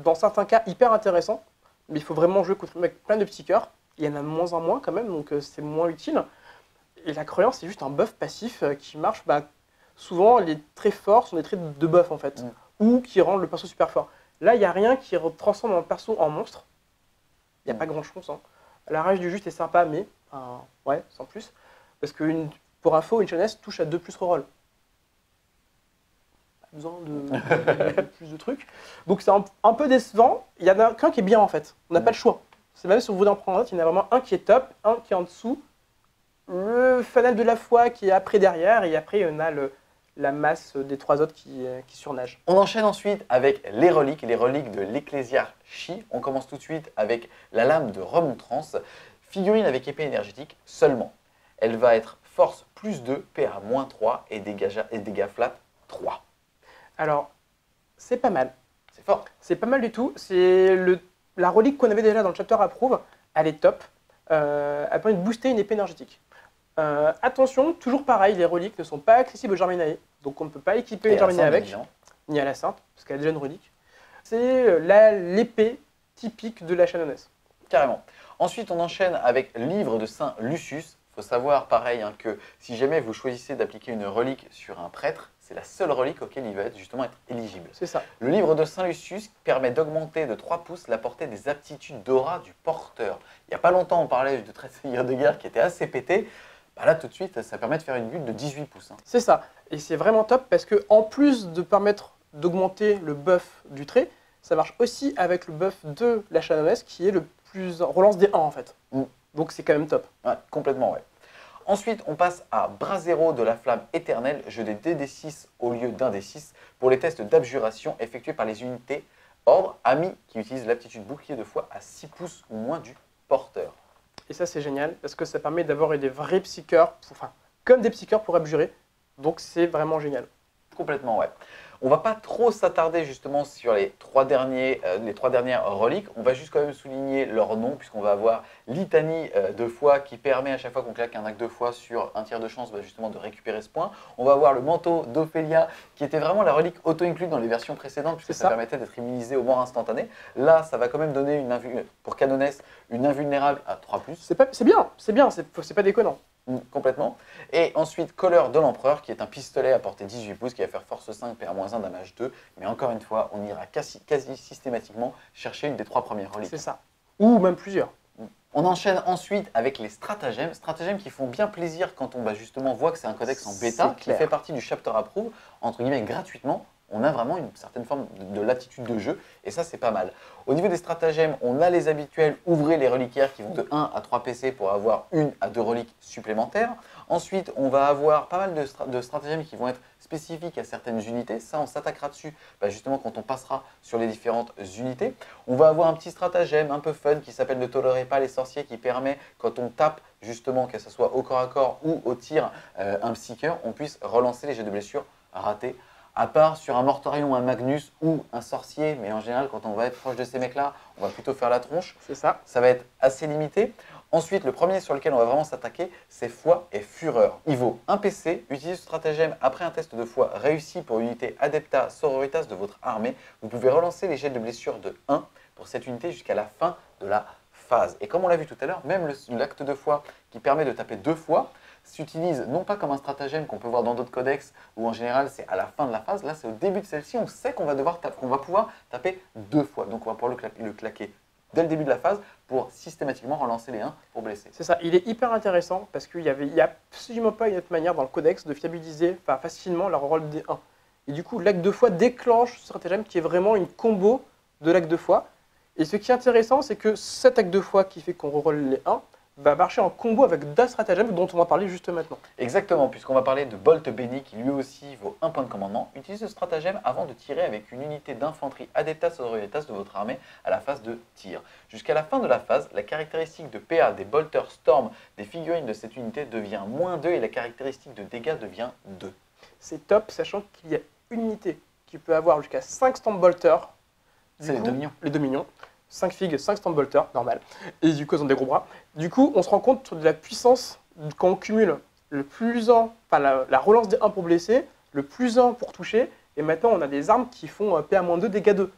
dans certains cas, hyper intéressant, mais il faut vraiment jouer contre avec plein de petits cœurs. Il y en a de moins en moins, quand même, donc c'est moins utile. Et la Croyance, c'est juste un buff passif qui marche... souvent, les traits forts sont des traits de buff, en fait, ou qui rendent le perso super fort. Là, il n'y a rien qui transforme un perso en monstre. Il n'y a pas grand-chose. Hein. La rage du juste est sympa, mais, ouais, sans plus. Parce que, pour info, une jeunesse touche à 2+ reroll. Pas besoin de plus de trucs. Donc, c'est un peu décevant. Il y en a qu'un qui est bien, en fait. On n'a pas le choix. C'est même si on voulait en prendre un autre, il y en a vraiment un qui est top, un qui est en dessous. Le fanal de la foi qui est après derrière, et après, on a la masse des 3 autres qui surnagent. On enchaîne ensuite avec les reliques de l'Ecclésiarchie. On commence tout de suite avec la lame de remontrance, figurine avec épée énergétique seulement. Elle va être force +2, PA -3 et dégâts flat 3. Alors, c'est pas mal. C'est fort. C'est pas mal du tout. C'est la relique qu'on avait déjà dans le chapter approve. Elle est top. Elle permet de booster une épée énergétique. Attention, toujours pareil, les reliques ne sont pas accessibles au Jarminae, donc on ne peut pas équiper les Jarminae avec, ni à la Sainte, parce qu'elle a déjà une relique. C'est l'épée typique de la Shannoness. Carrément. Ensuite, on enchaîne avec Livre de Saint Lucius. Il faut savoir, pareil, que si jamais vous choisissez d'appliquer une relique sur un prêtre, c'est la seule relique auquel il va justement être éligible. C'est ça. Le livre de Saint Lucius permet d'augmenter de 3 pouces la portée des aptitudes d'aura du porteur. Il n'y a pas longtemps, on parlait de trait de seigneur de guerre qui était assez pété. Là, tout de suite, ça permet de faire une bulle de 18 pouces. Hein. C'est ça. Et c'est vraiment top parce que en plus de permettre d'augmenter le buff du trait, ça marche aussi avec le buff de la Shannoness qui est le plus relance des 1 en fait. Donc c'est quand même top. Ouais, complètement, ouais. Ensuite, on passe à Brasero de la flamme éternelle, jeu des DD6 au lieu d'un D6 pour les tests d'abjuration effectués par les unités ordre amis qui utilisent l'aptitude bouclier de foi à 6 pouces ou moins du porteur. Et ça, c'est génial parce que ça permet d'avoir des vrais psycheurs, comme des psycheurs pour abjurer. Donc, c'est vraiment génial. Complètement, ouais. On va pas trop s'attarder justement sur les trois dernières reliques. On va juste quand même souligner leur nom puisqu'on va avoir litanie de foi qui permet à chaque fois qu'on claque un acte de foi sur un tiers de chance justement de récupérer ce point. On va avoir le manteau d'Ophélia qui était vraiment la relique auto-incluse dans les versions précédentes puisque ça permettait d'être immunisé au mort instantané. Là, ça va quand même donner pour Canoness une invulnérable à 3+. C'est bien, c'est pas déconnant. Complètement. Et ensuite, Colleur de l'Empereur, qui est un pistolet à portée 18 pouces, qui va faire force 5, PA-1, damage 2. Mais encore une fois, on ira quasi systématiquement chercher une des 3 premières reliques. C'est ça. Ou même plusieurs. On enchaîne ensuite avec les stratagèmes. Stratagèmes qui font bien plaisir quand on justement voit que c'est un codex en bêta, qui fait partie du chapter approve, entre guillemets gratuitement. On a vraiment une certaine forme de latitude de jeu, et ça, c'est pas mal. Au niveau des stratagèmes, on a les habituels, ouvrez les reliquaires qui vont de 1 à 3 PC pour avoir 1 à 2 reliques supplémentaires. Ensuite, on va avoir pas mal de stratagèmes qui vont être spécifiques à certaines unités. Ça, on s'attaquera dessus justement quand on passera sur les différentes unités. On va avoir un petit stratagème un peu fun qui s'appelle ne tolérez pas les sorciers, qui permet quand on tape justement, que ce soit au corps à corps ou au tir, un psyker, on puisse relancer les jets de blessure ratés. À part sur un Mortarion, un Magnus ou un sorcier, mais en général, quand on va être proche de ces mecs-là, on va plutôt faire la tronche. C'est ça. Ça va être assez limité. Ensuite, le premier sur lequel on va vraiment s'attaquer, c'est foi et fureur. Il vaut 1 PC. Utilisez ce stratagème après un test de foi réussi pour unité Adepta Sororitas de votre armée. Vous pouvez relancer les jets de blessure de 1 pour cette unité jusqu'à la fin de la phase. Et comme on l'a vu tout à l'heure, même l'acte de foi qui permet de taper 2 fois, s'utilise non pas comme un stratagème qu'on peut voir dans d'autres codex où en général c'est à la fin de la phase, là c'est au début de celle-ci, on sait qu'on va pouvoir taper 2 fois. Donc on va pouvoir le claquer dès le début de la phase pour systématiquement relancer les 1 pour blesser. C'est ça, il est hyper intéressant parce qu'il n'y a absolument pas une autre manière dans le codex de fiabiliser facilement leur rôle des 1. Et du coup, l'acte de foi déclenche ce stratagème qui est vraiment une combo de l'acte de foi. Et ce qui est intéressant, c'est que cet acte de foi qui fait qu'on reroll les 1 va marcher en combo avec d'autres stratagèmes dont on va parler juste maintenant. Exactement, puisqu'on va parler de Bolt Béni qui lui aussi vaut 1 point de commandement. Utilisez ce stratagème avant de tirer avec une unité d'infanterie Adeptas Sororitas de votre armée à la phase de tir. Jusqu'à la fin de la phase, la caractéristique de PA des Bolters Storm des figurines de cette unité devient -2 et la caractéristique de dégâts devient 2. C'est top, sachant qu'il y a une unité qui peut avoir jusqu'à 5 Storm Bolters. C'est les 2 minions. Les 2 minions. 5 figues, 5 Storm Bolters, normal. Et du coup, ils ont des gros bras. Du coup, on se rend compte de la puissance quand on cumule le +1, la relance des 1 pour blesser, le +1 pour toucher, et maintenant on a des armes qui font PA-2, dégâts 2.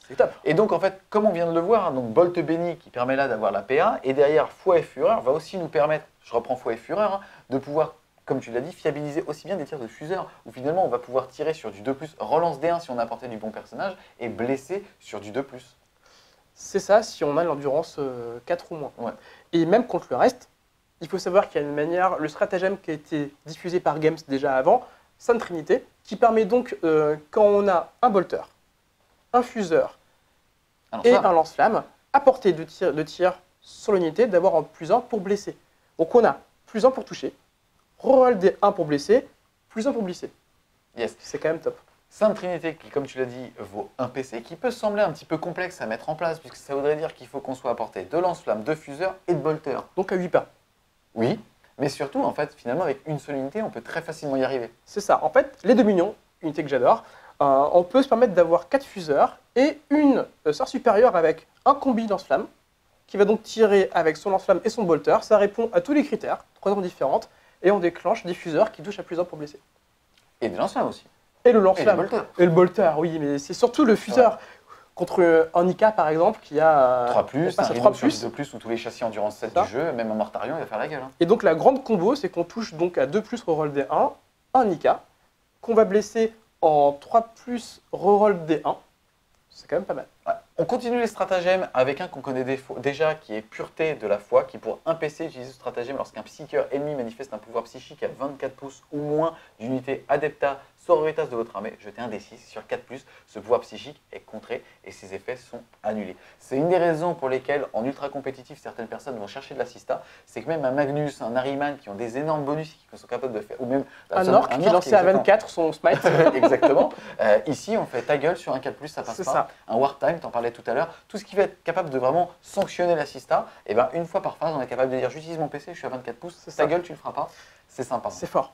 C'est top. Et donc en fait, comme on vient de le voir, donc Bolt Béni qui permet là d'avoir la PA, et derrière Foi et Fureur va aussi nous permettre, je reprends Foi et Fureur, de pouvoir, comme tu l'as dit, fiabiliser aussi bien des tirs de fuseur, où finalement on va pouvoir tirer sur du 2+, relance des 1 si on a apporté du bon personnage, et blesser sur du 2+. C'est ça si on a l'endurance 4 ou moins. Ouais. Et même contre le reste, il faut savoir qu'il y a une manière, le stratagème qui a été diffusé par Games déjà avant, Sainte Trinité, qui permet donc, quand on a un bolter, un fuseur et un lance-flamme, à portée de tir sur l'unité, d'avoir en +1 pour blesser. Donc on a +1 pour toucher, reroll des 1 pour blesser, +1 pour blesser. Yes. C'est quand même top. Sainte Trinité qui, comme tu l'as dit, vaut 1 PC, qui peut sembler un petit peu complexe à mettre en place, puisque ça voudrait dire qu'il faut qu'on soit à portée de lance-flamme, de fuseur et de bolter. Donc à 8 pas. Oui, mais surtout, en fait, finalement, avec une seule unité, on peut très facilement y arriver. C'est ça. En fait, les 2 minions, unité que j'adore, on peut se permettre d'avoir 4 fuseurs et une sœur supérieure avec un combi lance-flamme, qui va donc tirer avec son lance-flamme et son bolter. Ça répond à tous les critères, 3 armes différentes, et on déclenche des fuseurs qui touchent à +1 pour blesser. Et des lance-flammes aussi. Et le lance-flamme. Et le bolter, oui, mais c'est surtout le fuseur. Ouais. Contre un Nika, par exemple, qui a 3+, un 3+, 2+, ou tous les châssis endurance 7 du jeu, même un Mortarion, il va faire la gueule. Hein. Et donc la grande combo, c'est qu'on touche donc à 2+, reroll des 1, un Nika, qu'on va blesser en 3+, reroll des 1. C'est quand même pas mal. Ouais. On continue les stratagèmes avec un qu'on connaît déjà, qui est Pureté de la foi, qui pour un PC utilise ce stratagème lorsqu'un psyker ennemi manifeste un pouvoir psychique à 24 pouces ou moins d'unité Adepta Sororitas de votre armée. Jetez un D6 sur 4+, ce pouvoir psychique est contré et ses effets sont annulés. C'est une des raisons pour lesquelles, en ultra compétitif, certaines personnes vont chercher de l'assista. C'est que même un Magnus, un Harryman qui ont des énormes bonus qui sont capables de faire, ou même un orc qui lançait à 24 son smite. Exactement. Ici, on fait ta gueule sur un 4+, ça passe pas. Ça. Un Wartime, t'en parlais tout à l'heure. Tout ce qui va être capable de vraiment sanctionner l'assista, et ben une fois par phase, on est capable de dire j'utilise mon PC, je suis à 24 pouces, ta gueule, tu le feras pas. C'est sympa. C'est fort.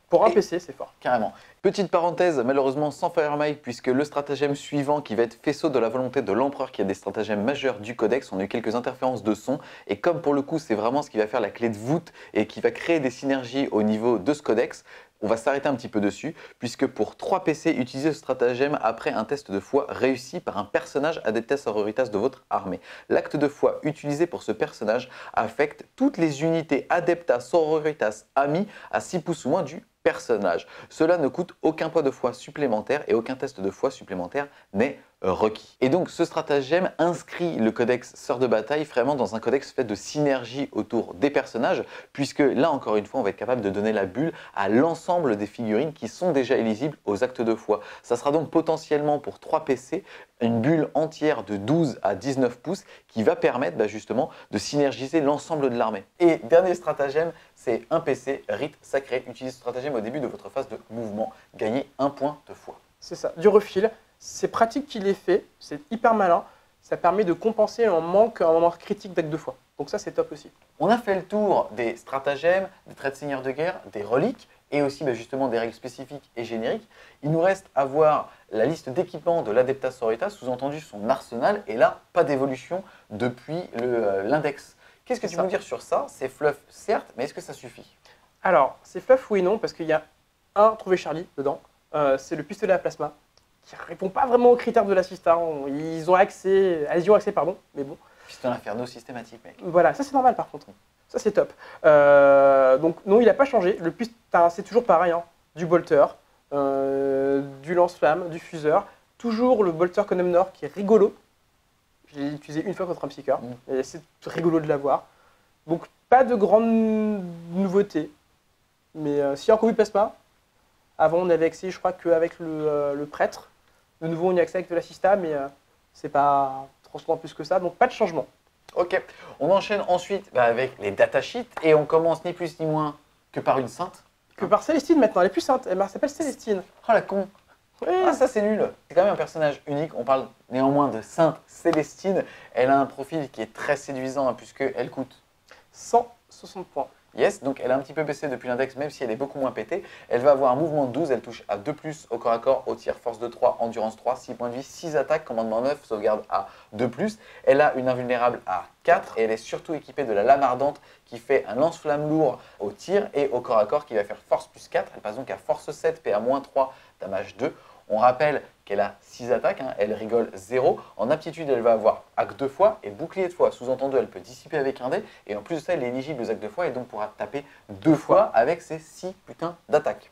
Pour un PC, c'est fort. Carrément. Petite parenthèse, malheureusement sans Firemite, puisque le stratagème suivant qui va être faisceau de la volonté de l'empereur, qui a des stratagèmes majeurs du codex, on a eu quelques interférences de son, et comme pour le coup c'est vraiment ce qui va faire la clé de voûte et qui va créer des synergies au niveau de ce codex, on va s'arrêter un petit peu dessus, puisque pour 3 PC, utilisez ce stratagème après un test de foi réussi par un personnage Adeptas Sororitas de votre armée. L'acte de foi utilisé pour ce personnage affecte toutes les unités Adeptas Sororitas amis à 6 pouces ou moins du personnage. Cela ne coûte aucun point de foi supplémentaire et aucun test de foi supplémentaire n'est requis. Et donc ce stratagème inscrit le codex Sœur de Bataille vraiment dans un codex fait de synergie autour des personnages, puisque là encore une fois on va être capable de donner la bulle à l'ensemble des figurines qui sont déjà éligibles aux actes de foi. Ça sera donc potentiellement pour 3 PC une bulle entière de 12 à 19 pouces qui va permettre justement de synergiser l'ensemble de l'armée. Et dernier stratagème, c'est un PC rite sacré. Utilisez ce stratagème au début de votre phase de mouvement. Gagnez 1 point de foi. C'est ça, du refil. C'est pratique qu'il ait fait, c'est hyper malin. Ça permet de compenser un manque à un moment critique d'acte de foi. Donc ça, c'est top aussi. On a fait le tour des stratagèmes, des traits de seigneur de guerre, des reliques et aussi justement des règles spécifiques et génériques. Il nous reste à voir la liste d'équipements de l'Adepta Sororitas, sous-entendu son arsenal, et là, pas d'évolution depuis l'index. Qu'est-ce que tu peux nous dire sur ça? C'est fluff, certes, mais est-ce que ça suffit? Alors, c'est fluff, oui et non, parce qu'il y a un trouvé Charlie dedans. C'est le pistolet à plasma, qui répond pas vraiment aux critères de la Sista. Ils ont accès, elles y ont accès, pardon, mais bon. Pistolet inferno systématique, mec. Voilà, ça c'est normal par contre. Ça c'est top. Donc non, il n'a pas changé. Le c'est toujours pareil, hein. Du bolter, du lance-flamme, du fuseur. Toujours le bolter Connemnor qui est rigolo. Je l'ai utilisé une fois contre un psyker, et c'est rigolo de l'avoir. Donc pas de grande nouveauté. Mais si encore eu plasma, avant on avait accès, je crois, qu'avec le prêtre. De nouveau on y a accès avec de la Sista, mais c'est pas transformant plus que ça, donc pas de changement. Ok, on enchaîne ensuite avec les datasheets et on commence ni plus ni moins que par une sainte. Que par Célestine maintenant, elle est plus sainte, elle s'appelle Célestine. Oh la con. Oui. Ah ça c'est nul. C'est quand même un personnage unique, on parle néanmoins de Sainte Célestine. Elle a un profil qui est très séduisant hein, puisqu'elle coûte 160 points. Yes, donc elle a un petit peu baissé depuis l'index, même si elle est beaucoup moins pétée. Elle va avoir un mouvement de 12, elle touche à 2+, au corps à corps, au tir, force de 3, endurance 3, 6 points de vie, 6 attaques, commandement 9, sauvegarde à 2+. Elle a une invulnérable à 4 et elle est surtout équipée de la lame ardente qui fait un lance-flamme lourd au tir et au corps à corps qui va faire force plus 4. Elle passe donc à force 7, PA-3, damage 2. On rappelle qu'elle a 6 attaques, hein, elle rigole 0. En aptitude, elle va avoir acte de foi et bouclier de foi. Sous-entendu, elle peut dissiper avec un dé. Et en plus de ça, elle est éligible aux actes de foi et donc pourra taper 2 fois avec ses 6 putains d'attaques.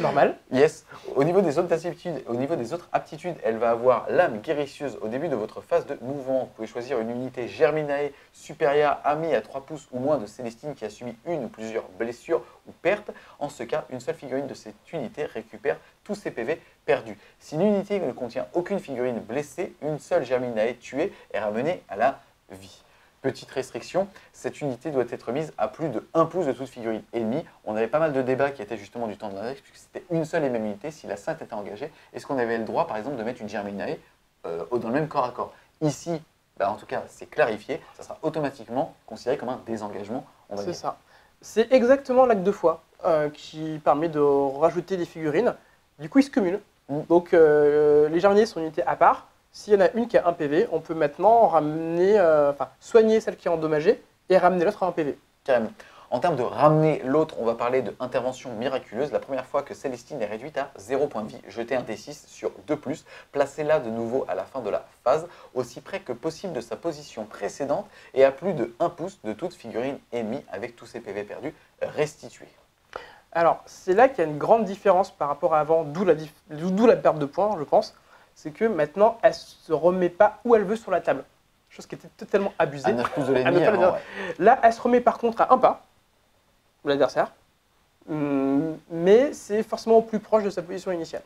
Normal. Yes. Au niveau des autres aptitudes, elle va avoir l'âme guérisseuse au début de votre phase de mouvement. Vous pouvez choisir une unité Germinae supérieure amie à 3 pouces ou moins de Célestine qui a subi une ou plusieurs blessures ou pertes. En ce cas, une seule figurine de cette unité récupère tous ses PV perdus. Si l'unité ne contient aucune figurine blessée, une seule Germinae tuée est ramenée à la vie. Petite restriction, cette unité doit être mise à plus de 1 pouce de toute figurine ennemie. On avait pas mal de débats qui étaient justement du temps de l'index, puisque c'était une seule et même unité. Si la sainte était engagée, est-ce qu'on avait le droit, par exemple, de mettre une Germinae dans le même corps à corps? Ici, en tout cas, c'est clarifié, ça sera automatiquement considéré comme un désengagement. C'est ça. C'est exactement l'acte de foi qui permet de rajouter des figurines. Du coup, ils se cumulent. Donc, les Germinae sont une unité à part. S'il y en a une qui a 1 PV, on peut maintenant ramener, soigner celle qui est endommagée et ramener l'autre à 1 PV. Carrément. En termes de ramener l'autre, on va parler de intervention miraculeuse. La première fois que Célestine est réduite à 0 point de vie, jetez un D6 sur 2+, placez-la de nouveau à la fin de la phase, aussi près que possible de sa position précédente et à plus de 1 pouce de toute figurine ennemie avec tous ses PV perdus restitués. Alors, c'est là qu'il y a une grande différence par rapport à avant, d'où la perte de points, je pense. C'est que maintenant, elle ne se remet pas où elle veut sur la table. Chose qui était totalement abusée. À 9 pouces de l'ennemi. Ouais. Là, elle se remet par contre à 1 pas de l'adversaire. Mais c'est forcément plus proche de sa position initiale.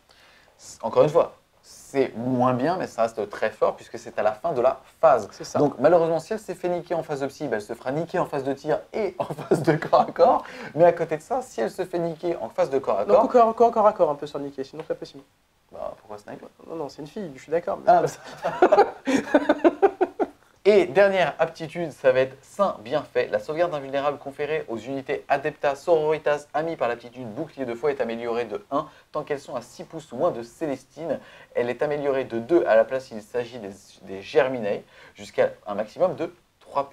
Encore une fois, c'est moins bien, mais ça reste très fort puisque c'est à la fin de la phase. C'est ça. Donc malheureusement, si elle s'est fait niquer en phase de psy, elle se fera niquer en phase de tir et en phase de corps à corps. Mais à côté de ça, si elle se fait niquer en phase de corps à corps... Donc corps à corps un peu sur niquer, sinon c'est pas possible. Pourquoi sniper? Non, c'est une fille, je suis d'accord. Ah, Et dernière aptitude, ça va être Saint Bienfait. La sauvegarde invulnérable conférée aux unités Adepta Sororitas amies par l'aptitude bouclier de foi est améliorée de 1 tant qu'elles sont à 6 pouces ou moins de Célestine. Elle est améliorée de 2 à la place s'il s'agit des Germinae jusqu'à un maximum de 3+.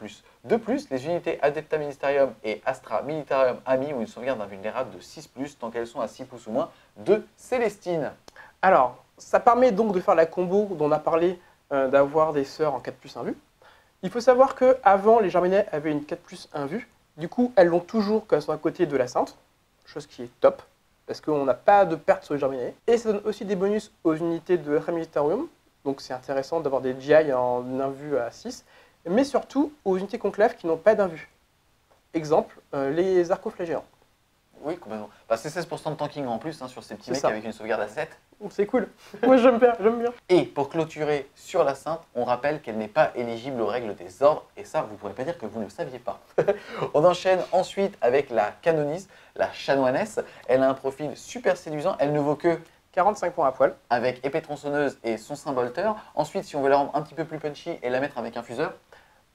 De plus, les unités Adepta Ministerium et Astra Militarium amies ont une sauvegarde invulnérable de 6+, tant qu'elles sont à 6 pouces ou moins de Célestine. Alors, ça permet donc de faire la combo dont on a parlé, d'avoir des sœurs en 4+1 vue. Il faut savoir qu'avant, les Germinae avaient une 4+1 vue. Du coup, elles l'ont toujours quand elles sont à côté de la Sainte, chose qui est top, parce qu'on n'a pas de perte sur les Germinae. Et ça donne aussi des bonus aux unités de Astra Militarium, Donc c'est intéressant d'avoir des GI en invu à 6, mais surtout aux unités conclaves qui n'ont pas d'invu. Exemple, les arcoflagellants. Oui, complètement. Bah, c'est 16% de tanking en plus sur ces petits C'est mecs ça. avec une sauvegarde à 7. Donc c'est cool. Moi j'aime bien, j'aime bien. Et pour clôturer sur la Sainte, on rappelle qu'elle n'est pas éligible aux règles des ordres, et ça, vous ne pourrez pas dire que vous ne le saviez pas. On enchaîne ensuite avec la canonise, la chanoinesse. Elle a un profil super séduisant, elle ne vaut que 45 points à poil. avec épée tronçonneuse et son symbolteur. Ensuite, si on veut la rendre un petit peu plus punchy et la mettre avec un fuseur,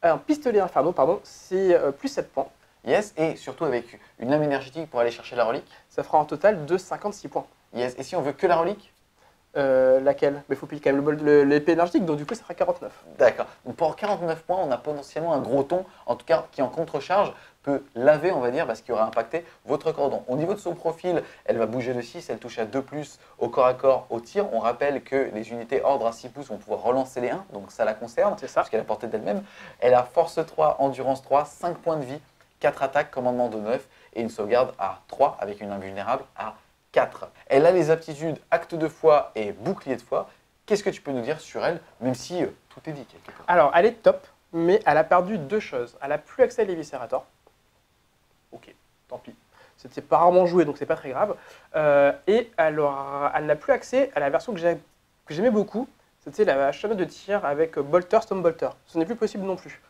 Un pistolet inferno, pardon, c'est plus 7 points. yes, et surtout avec une lame énergétique pour aller chercher la relique, Ça fera un total de 56 points. yes. Et si on veut que la relique, Laquelle? Mais il faut payer quand même l'épée énergétique, donc du coup ça fera 49. d'accord. Donc pour 49 points, on a potentiellement un gros ton, en tout cas qui en contre-charge peut laver, on va dire, parce qu'il aura impacté votre cordon. Au niveau de son profil, elle va bouger de 6, elle touche à 2+, au corps à corps, au tir. On rappelle que les unités ordre à 6 pouces vont pouvoir relancer les 1, donc ça la concerne, C'est ça. parce qu'elle a portée d'elle-même. Elle a force 3, endurance 3, 5 points de vie, 4 attaques, commandement de 9 et une sauvegarde à 3 avec une invulnérable à 4. Elle a les aptitudes acte de foi et bouclier de foi. Qu'est-ce que tu peux nous dire sur elle, même si tout est dit quelque part? Alors elle est top, mais elle a perdu deux choses. Elle a plus accès à l'Eviscerator. Ok, tant pis. C'était pas rarement joué, donc c'est pas très grave. Et elle n'a plus accès à la version que j'aimais beaucoup. C'était la chaîne de tir avec Bolter, Stone Bolter. Ce n'est plus possible non plus.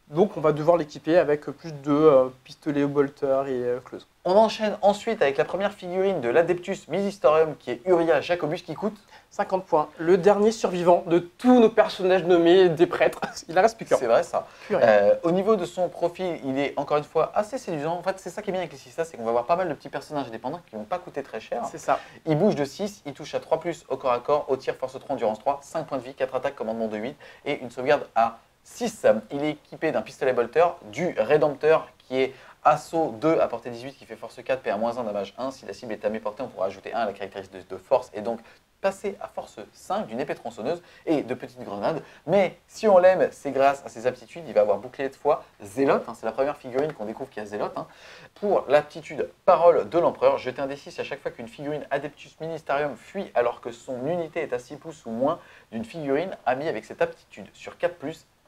Donc on va devoir l'équiper avec plus de pistolets Bolter et close. On enchaîne ensuite avec la première figurine de l'Adeptus Mysterium qui est Uria Jacobus qui coûte 50 points. Le dernier survivant de tous nos personnages nommés des prêtres. Il en reste plus qu'un. C'est vrai ça. Plus rien. Au niveau de son profil, il est encore une fois assez séduisant. En fait, c'est ça qui est bien avec les Sistas, c'est qu'on va avoir pas mal de petits personnages indépendants qui ne vont pas coûter très cher. C'est ça. Il bouge de 6, il touche à 3+, au corps à corps, au tir, force 3, endurance 3, 5 points de vie, 4 attaques, commandement de 8 et une sauvegarde à 6. Il est équipé d'un pistolet bolter, du rédempteur qui est assaut 2 à portée 18 qui fait force 4, PA-1, damage 1. Si la cible est à mi-portée, on pourra ajouter 1 à la caractéristique de force et donc passer à force 5 d'une épée tronçonneuse et de petites grenades. Mais si on l'aime, c'est grâce à ses aptitudes. Il va avoir bouclier de foi, zélote, c'est la première figurine qu'on découvre qui a zélote. Pour l'aptitude parole de l'empereur, jetez un D6 à chaque fois qu'une figurine Adeptus Ministerium fuit alors que son unité est à 6 pouces ou moins d'une figurine amie avec cette aptitude. Sur 4+,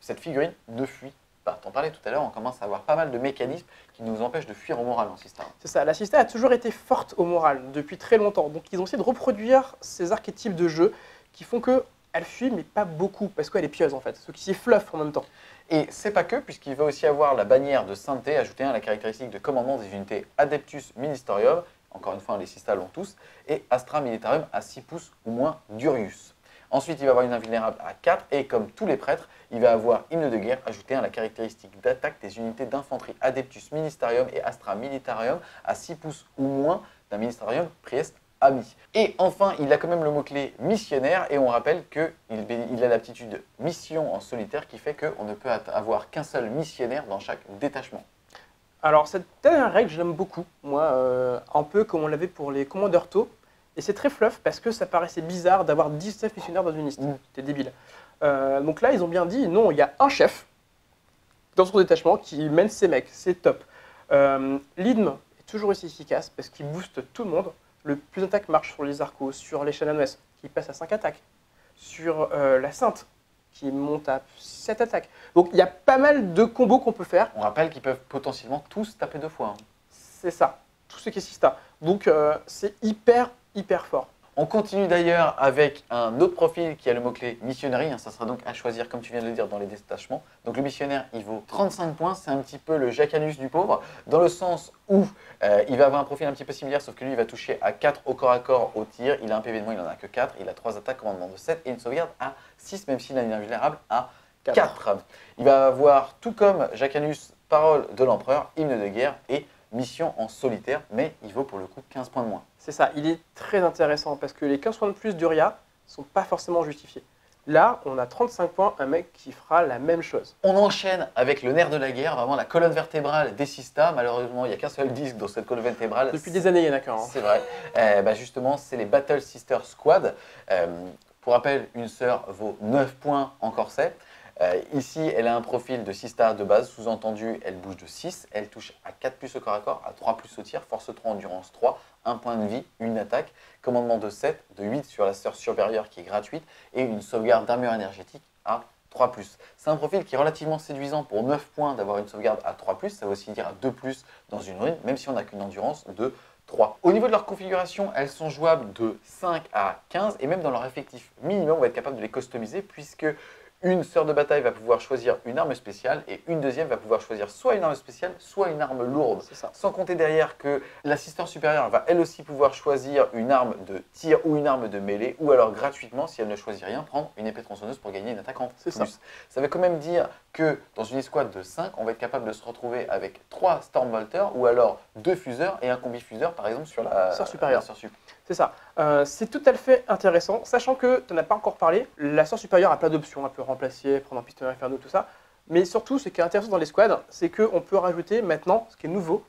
cette figurine ne fuit pas. T'en parlais tout à l'heure, on commence à avoir pas mal de mécanismes qui nous empêchent de fuir au moral en Sistar. C'est ça, la Sista a toujours été forte au moral depuis très longtemps. Donc ils ont essayé de reproduire ces archétypes de jeu qui font qu'elle fuit, mais pas beaucoup, parce qu'elle est pieuse en fait, ce qui est fluff en même temps. Et c'est pas que, puisqu'il va aussi avoir la bannière de sainteté ajoutée à la caractéristique de commandement des unités Adeptus Ministerium, encore une fois les Sistas l'ont tous, et Astra Militarium à 6 pouces ou moins d'Urius. Ensuite, il va avoir une invulnérable à 4 et comme tous les prêtres, il va avoir hymne de guerre ajouté à la caractéristique d'attaque des unités d'infanterie Adeptus Ministerium et Astra Militarium à 6 pouces ou moins d'un Ministerium Priest ami. Et enfin, il a quand même le mot-clé missionnaire et on rappelle qu'il a l'aptitude mission en solitaire qui fait qu'on ne peut avoir qu'un seul missionnaire dans chaque détachement. Alors cette dernière règle, je l'aime beaucoup, moi, un peu comme on l'avait pour les commandeurs taux. Et c'est très fluff parce que ça paraissait bizarre d'avoir 19 missionnaires dans une liste. C'était débile. Donc là, ils ont bien dit, non, il y a un chef dans son détachement qui mène ses mecs. C'est top. L'IDM est toujours aussi efficace parce qu'il booste tout le monde. Le plus d'attaques marche sur les Arcos, sur les Shannon-West, qui passe à 5 attaques, sur la Sainte, qui monte à 7 attaques. Donc il y a pas mal de combos qu'on peut faire. On rappelle qu'ils peuvent potentiellement tous taper 2 fois. C'est ça, tout ce qui est Sista. Donc c'est hyper fort. On continue d'ailleurs avec un autre profil qui a le mot-clé missionnerie. Ça sera donc à choisir, comme tu viens de le dire, dans les détachements. Donc le missionnaire, il vaut 35 points. C'est un petit peu le Jacanus du pauvre, dans le sens où il va avoir un profil un petit peu similaire, sauf que lui, il va toucher à 4 au corps à corps au tir. Il a un PV de moins, il n'en a que 4. Il a 3 attaques, commandement de 7 et une sauvegarde à 6, même s'il a une invulnérable à 4. Il va avoir, tout comme Jacanus, parole de l'empereur, hymne de guerre et mission en solitaire, mais il vaut pour le coup 15 points de moins. C'est ça, il est très intéressant parce que les 15 points de plus d'Uria ne sont pas forcément justifiés. Là, on a 35 points, un mec qui fera la même chose. On enchaîne avec le nerf de la guerre, vraiment la colonne vertébrale des Sistas. Malheureusement, il n'y a qu'un seul disque dans cette colonne vertébrale. Depuis des années, il y en a qu'un. C'est vrai. Justement, c'est les Battle Sister Squad. Pour rappel, une sœur vaut 9 points en corset. Ici, elle a un profil de Sista de base, sous-entendu, elle bouge de 6, elle touche à 4+ au corps à corps, à 3+ au tir, force 3, endurance 3, 1 point de vie, une attaque. Commandement de 7, de 8 sur la sœur supérieure qui est gratuite et une sauvegarde d'armure énergétique à 3+. C'est un profil qui est relativement séduisant pour 9 points d'avoir une sauvegarde à 3+, ça veut aussi dire à 2+ dans une rune, même si on n'a qu'une endurance de 3. Au niveau de leur configuration, elles sont jouables de 5 à 15 et même dans leur effectif minimum, on va être capable de les customiser puisque une sœur de bataille va pouvoir choisir une arme spéciale et une deuxième va pouvoir choisir soit une arme spéciale, soit une arme lourde. C'est ça. Sans compter derrière que l'assistant supérieur va elle aussi pouvoir choisir une arme de tir ou une arme de mêlée ou alors gratuitement, si elle ne choisit rien, prendre une épée tronçonneuse pour gagner une attaque en plus. Ça veut quand même dire que dans une escouade de 5, on va être capable de se retrouver avec 3 Stormbolters ou alors 2 fuseurs et un combi fuseur par exemple sur la sœur supérieure. La sœur C'est ça. C'est tout à fait intéressant, sachant que tu n'en as pas encore parlé. La sœur supérieure a plein d'options. Elle peut remplacer, prendre un pistolet inferno, tout ça. Mais surtout, ce qui est intéressant dans les squads, c'est qu'on peut rajouter maintenant, ce qui est nouveau.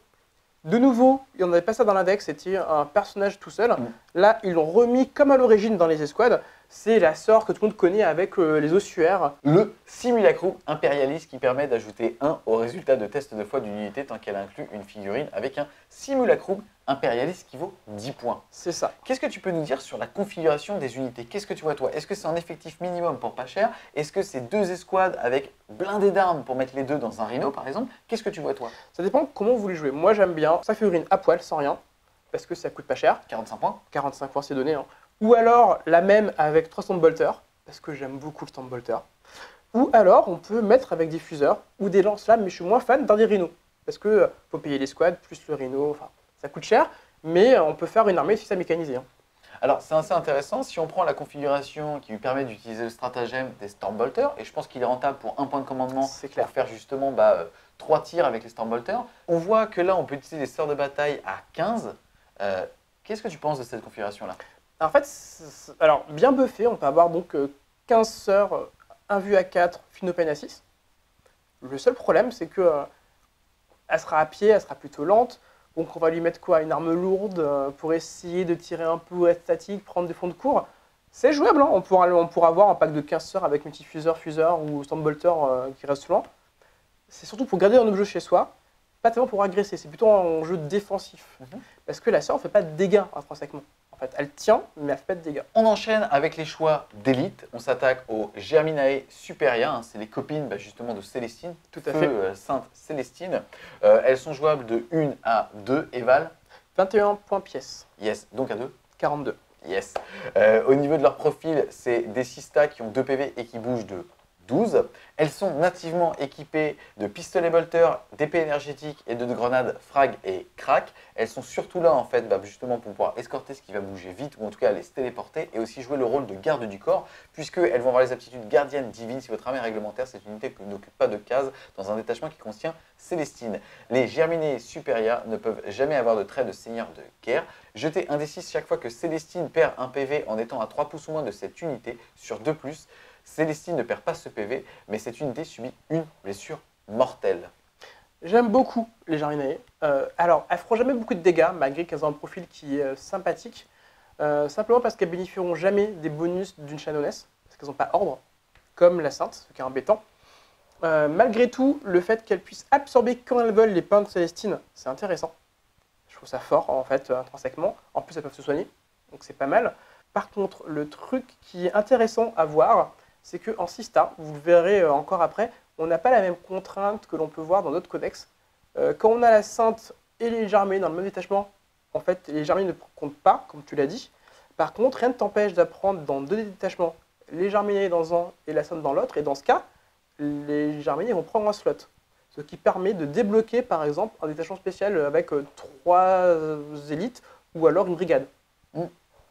De nouveau, il n'y en avait pas ça dans l'index, c'était un personnage tout seul. Là, ils l'ont remis comme à l'origine dans les escouades. C'est la sœur que tout le monde connaît avec les ossuaires. Le Simulacrum Imperialis qui permet d'ajouter 1 au résultat de test de foi d'une unité tant qu'elle inclut une figurine avec un Simulacrum Imperialis qui vaut 10 points. C'est ça. Qu'est-ce que tu peux nous dire sur la configuration des unités? Qu'est-ce que tu vois toi? Est-ce que c'est un effectif minimum pour pas cher? Est-ce que c'est 2 escouades avec blindés d'armes pour mettre les 2 dans un rhino par exemple? Qu'est-ce que tu vois toi? Ça dépend comment vous voulez jouer. Moi j'aime bien 5 figurines à poil sans rien, parce que ça coûte pas cher. 45 points? 45 points c'est donné. Hein. Ou alors la même avec 3 Stormbolters, parce que j'aime beaucoup le Stormbolter. Ou alors on peut mettre avec des fuseurs ou des lance-flammes, mais je suis moins fan d'un des rhinos. Parce que faut payer les squads, plus le rhino, enfin ça coûte cher, mais on peut faire une armée si ça mécanisé. Hein. Alors c'est assez intéressant, si on prend la configuration qui lui permet d'utiliser le stratagème des Stormbolters, et je pense qu'il est rentable pour un point de commandement pour faire justement 3 tirs avec les Stormbolters, on voit que là on peut utiliser des sœurs de bataille à 15. Qu'est-ce que tu penses de cette configuration-là? En fait, alors bien buffé, on peut avoir donc 15 sœurs, 1 vue à 4, Finopane à 6. Le seul problème, c'est que elle sera à pied, elle sera plutôt lente. Donc on va lui mettre quoi? Une arme lourde pour essayer de tirer un peu, être statique, prendre des fonds de cours. C'est jouable, hein. On pourra avoir un pack de 15 sœurs avec multifuseur, fuseur ou Stormbolter qui reste lent. C'est surtout pour garder un objet chez soi, pas tellement pour agresser, c'est plutôt un jeu défensif. Parce que la sœur ne fait pas de dégâts intrinsèquement. En fait, elle tient, mais elle ne fait pas de dégâts. On enchaîne avec les choix d'élite. On s'attaque aux Germinae Superia. Hein. C'est les copines justement de Célestine. Tout à fait. Sainte Célestine. Elles sont jouables de 1 à 2 et valent 21 points pièce. Yes. Donc à 2 42. Yes. Au niveau de leur profil, c'est des Sista qui ont 2 PV et qui bougent de 12. Elles sont nativement équipées de pistolets bolters, d'épées énergétiques et de grenades frag et crack. Elles sont surtout là en fait justement pour pouvoir escorter ce qui va bouger vite ou en tout cas aller se téléporter et aussi jouer le rôle de garde du corps puisqu'elles vont avoir les aptitudes gardiennes divines. Si votre armée est réglementaire, c'est une unité qui n'occupe pas de case dans un détachement qui contient Célestine. Les Germinae Superia ne peuvent jamais avoir de trait de seigneur de guerre. Jetez un D6 chaque fois que Célestine perd un PV en étant à 3 pouces ou moins de cette unité sur 2+. Célestine ne perd pas ce PV, mais cette unité subit une blessure mortelle. J'aime beaucoup les Germinae. Alors, elles ne feront jamais beaucoup de dégâts, malgré qu'elles ont un profil qui est sympathique. Simplement parce qu'elles bénéficieront jamais des bonus d'une Shadowless, parce qu'elles n'ont pas ordre, comme la Sainte, ce qui est embêtant. Malgré tout, le fait qu'elles puissent absorber quand elles veulent les points de Célestine, c'est intéressant. Je trouve ça fort, en fait, intrinsèquement. En plus, elles peuvent se soigner, donc c'est pas mal. Par contre, le truc qui est intéressant à voir, c'est qu'en Sista, vous le verrez encore après, on n'a pas la même contrainte que l'on peut voir dans d'autres codex. Quand on a la Sainte et les Germinae dans le même détachement, en fait, les Germinae ne comptent pas, comme tu l'as dit. Par contre, rien ne t'empêche d'apprendre dans 2 détachements les Germinae dans un et la Sainte dans l'autre, et dans ce cas, les Germinae vont prendre un slot. Ce qui permet de débloquer, par exemple, un détachement spécial avec 3 élites, ou alors une brigade.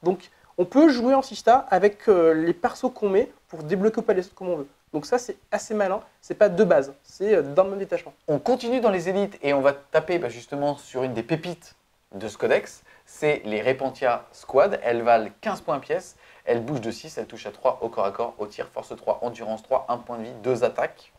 Donc, on peut jouer en Sista avec les persos qu'on met pour débloquer ou pas les autres comme on veut. Donc ça, c'est assez malin. C'est pas de base, c'est dans le même détachement. On continue dans les élites et on va taper justement sur une des pépites de ce codex. C'est les Repentia Squad. Elles valent 15 points pièce. Elles bougent de 6, elles touchent à 3 au corps à corps, au tir, force 3, endurance 3, 1 point de vie, 2 attaques.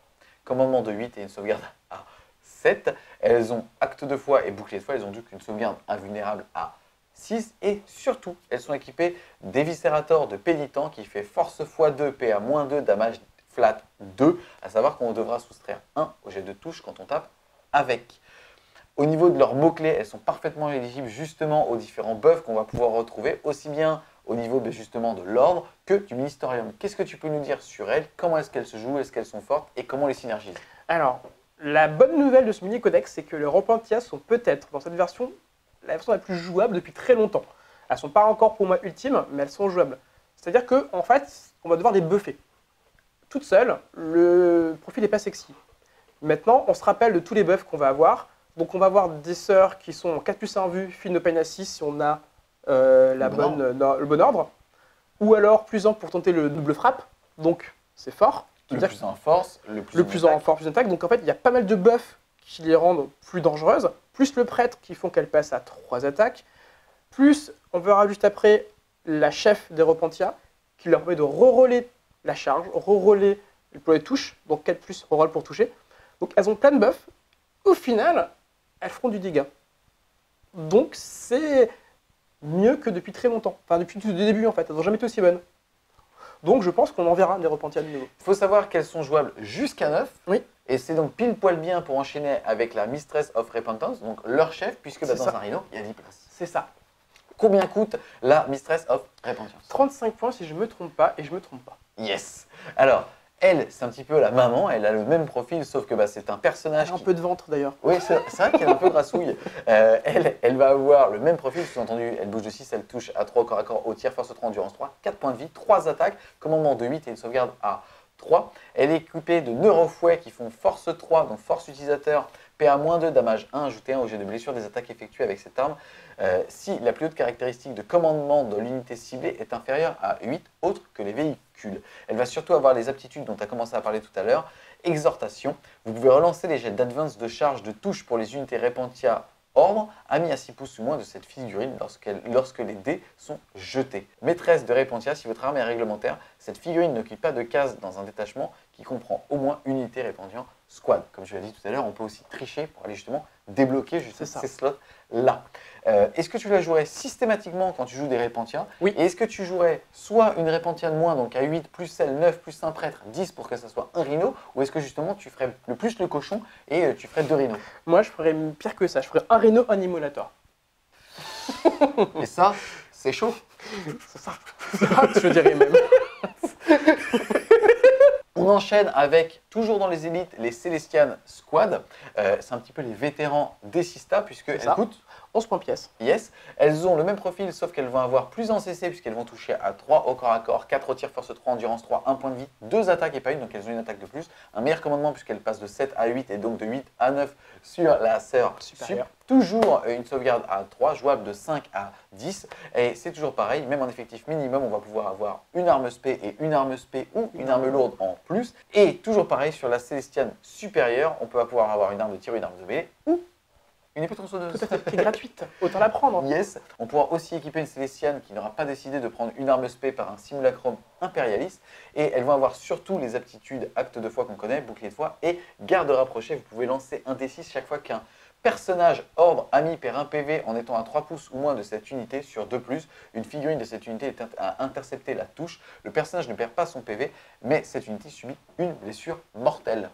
Commandement de 8 et une sauvegarde à 7. Elles ont acte de foi et bouclier de foi. Elles ont donc une sauvegarde invulnérable à 6 et surtout, elles sont équipées d'Eviscerator de Pénitent qui fait force x2, PA-2, damage flat 2, à savoir qu'on devra soustraire 1 au jet de touche quand on tape avec. Au niveau de leurs mots-clés, elles sont parfaitement éligibles justement aux différents buffs qu'on va pouvoir retrouver, aussi bien au niveau justement de l'ordre que du ministérium. Qu'est-ce que tu peux nous dire sur elles? Comment est-ce qu'elles se jouent? Est-ce qu'elles sont fortes? Et comment les synergisent? Alors, la bonne nouvelle de ce mini-codex, c'est que les Repentia sont peut-être, dans cette version, la version la plus jouable depuis très longtemps. Elles ne sont pas encore pour moi ultimes, mais elles sont jouables. C'est-à-dire qu'en fait, on va devoir les buffer. Toute seule, le profil n'est pas sexy. Maintenant, on se rappelle de tous les buffs qu'on va avoir. Donc on va avoir des sœurs qui sont en 4+1 vue, Feel No Pain Assist si on a le bon ordre. Ou alors plus 1 pour tenter le double frappe. Donc c'est fort. Le plus en force, le plus en force, plus attaque. Donc en fait, il y a pas mal de buffs qui les rendent plus dangereuses. Plus le prêtre qui font qu'elle passe à 3 attaques. Plus, on verra juste après, la chef des Repentia qui leur permet de reroller la charge, reroller pour les touches. Donc 4+, reroll pour toucher. Donc elles ont plein de buffs. Au final, elles feront du dégât. Donc c'est mieux que depuis très longtemps. Enfin, depuis le début en fait. Elles n'ont jamais été aussi bonnes. Donc je pense qu'on en verra des Repentia de nouveau. Il faut savoir qu'elles sont jouables jusqu'à 9. Oui. Et c'est donc pile poil bien pour enchaîner avec la Mistress of Repentance, donc leur chef, puisque dans un rhino, il y a 10 places. C'est ça. Combien coûte la Mistress of Repentance? 35 points si je ne me trompe pas, et je ne me trompe pas. Yes. Alors, elle, c'est un petit peu la maman, elle a le même profil, sauf que c'est un personnage. Elle a un peu de ventre d'ailleurs. Oui, c'est vrai qu'elle est un peu grassouille. Elle va avoir le même profil, sous-entendu, elle bouge de 6, elle touche à 3 au corps à corps, au tir, force 3, endurance 3, 4 points de vie, 3 attaques, commandement de 8 et une sauvegarde à 3. Elle est équipée de neurofouets qui font force 3, donc force utilisateur, PA-2, damage 1, ajouté 1 au jet de blessure des attaques effectuées avec cette arme. Si la plus haute caractéristique de commandement de l'unité ciblée est inférieure à 8 autres que les véhicules. Elle va surtout avoir les aptitudes dont tu as commencé à parler tout à l'heure. Exhortation, vous pouvez relancer les jets d'advance de charge de touche pour les unités Repentia ordre, amis à 6 pouces ou moins de cette figurine lorsque les dés sont jetés. Maîtresse de Repentia, si votre arme est réglementaire, cette figurine n'occupe pas de case dans un détachement qui comprend au moins une unité Repentia squad. Comme je l'ai dit tout à l'heure, on peut aussi tricher pour aller justement débloquer ces slots-là. Est-ce que tu la jouerais systématiquement quand tu joues des Repentia? Oui. Et est-ce que tu jouerais soit une Repentia de moins, donc à 8 plus celle, 9 plus un prêtre, 10 pour que ça soit un rhino, ou est-ce que justement tu ferais le plus le cochon et tu ferais 2 rhinos? Moi, je ferais pire que ça. Je ferais un rhino, un immolator. Et ça, c'est chaud. C'est ça. Je dirais même. On enchaîne avec, toujours dans les élites, les Célestian Squad. C'est un petit peu les vétérans des Sista, puisqu'elles coûtent 11 points pièce. Yes. Elles ont le même profil, sauf qu'elles vont avoir plus en CC, puisqu'elles vont toucher à 3 au corps à corps, 4 au tir, force 3, endurance 3, 1 point de vie, 2 attaques et pas une, donc elles ont une attaque de plus. Un meilleur commandement, puisqu'elles passent de 7 à 8 et donc de 8 à 9 sur la sœur supérieure. Toujours une sauvegarde à 3, jouable de 5 à 10. Et c'est toujours pareil, même en effectif minimum, on va pouvoir avoir une arme spé et une arme spé ou une arme lourde en plus. Et toujours pareil, sur la Célestiane supérieure, on peut pouvoir avoir une arme de tir, une arme de mêlée ou une épée tronçonneuse. Tout à fait, qui est gratuite. Autant la prendre. Yes. On pourra aussi équiper une Célestiane qui n'aura pas décidé de prendre une arme spé par un simulacrum impérialiste. Et elles vont avoir surtout les aptitudes acte de foi qu'on connaît, bouclier de foi et garde rapprochée. Vous pouvez lancer un D6 chaque fois qu'un personnage ordre ami perd un PV en étant à 3 pouces ou moins de cette unité sur 2+. Une figurine de cette unité a intercepté la touche. Le personnage ne perd pas son PV, mais cette unité subit une blessure mortelle.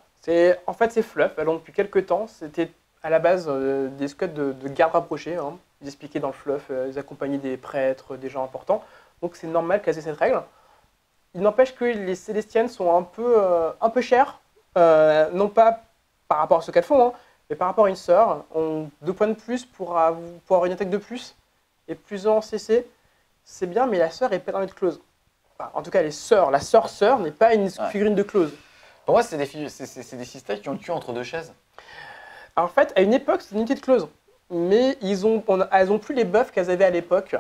En fait, c'est fluff. Alors, depuis quelques temps, c'était à la base des squads de garde rapprochés. Hein. Ils expliquaient dans le fluff, ils accompagnaient des prêtres, des gens importants. Donc c'est normal qu'elles aient cette règle. Il n'empêche que les Célestiennes sont un peu chères. Non pas par rapport à ce qu'elles font, hein, mais par rapport à une sœur. On 2 points de plus pour avoir une attaque de plus. Et plus en CC, c'est bien, mais la sœur est pas dans notre close. Enfin, en tout cas, la sœur n'est pas une figurine de close. Pour moi, c'est des systèmes qui ont le cul entre deux chaises. En fait, à une époque, c'était une unité de close. Mais elles ont plus les buffs qu'elles avaient à l'époque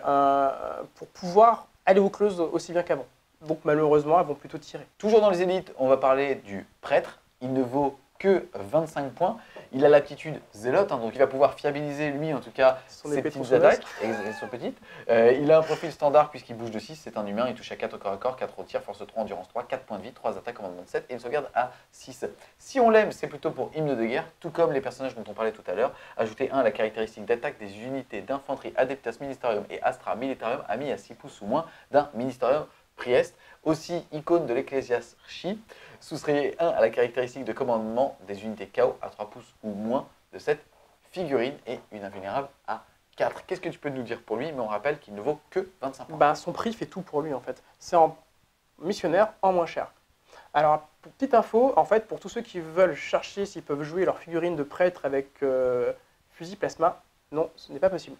pour pouvoir aller au close aussi bien qu'avant. Donc malheureusement, elles vont plutôt tirer. Toujours dans les élites, on va parler du prêtre. Il ne vaut que 25 points. Il a l'aptitude zélote, donc il va pouvoir fiabiliser lui en tout cas ses petites attaques. Elles sont petites. Il a un profil standard puisqu'il bouge de 6, c'est un humain, il touche à 4 au corps à corps, 4 au tir, force 3, endurance 3, 4 points de vie, 3 attaques, commandement de 7 et une sauvegarde à 6. Si on l'aime, c'est plutôt pour hymne de guerre, tout comme les personnages dont on parlait tout à l'heure. Ajoutez 1 à la caractéristique d'attaque des unités d'infanterie Adeptas Ministerium et Astra Militarium amis à 6 pouces ou moins d'un Ministerium Priest. Aussi, icône de l'Ecclésiarchie, soustrayez 1 à la caractéristique de commandement des unités KO à 3 pouces ou moins de cette figurine et une invulnérable à 4. Qu'est-ce que tu peux nous dire pour lui? Mais on rappelle qu'il ne vaut que 25 points. Bah, son prix fait tout pour lui en fait. C'est en missionnaire en moins cher. Alors, pour petite info, en fait, pour tous ceux qui veulent chercher s'ils peuvent jouer leur figurine de prêtre avec fusil plasma, non, ce n'est pas possible.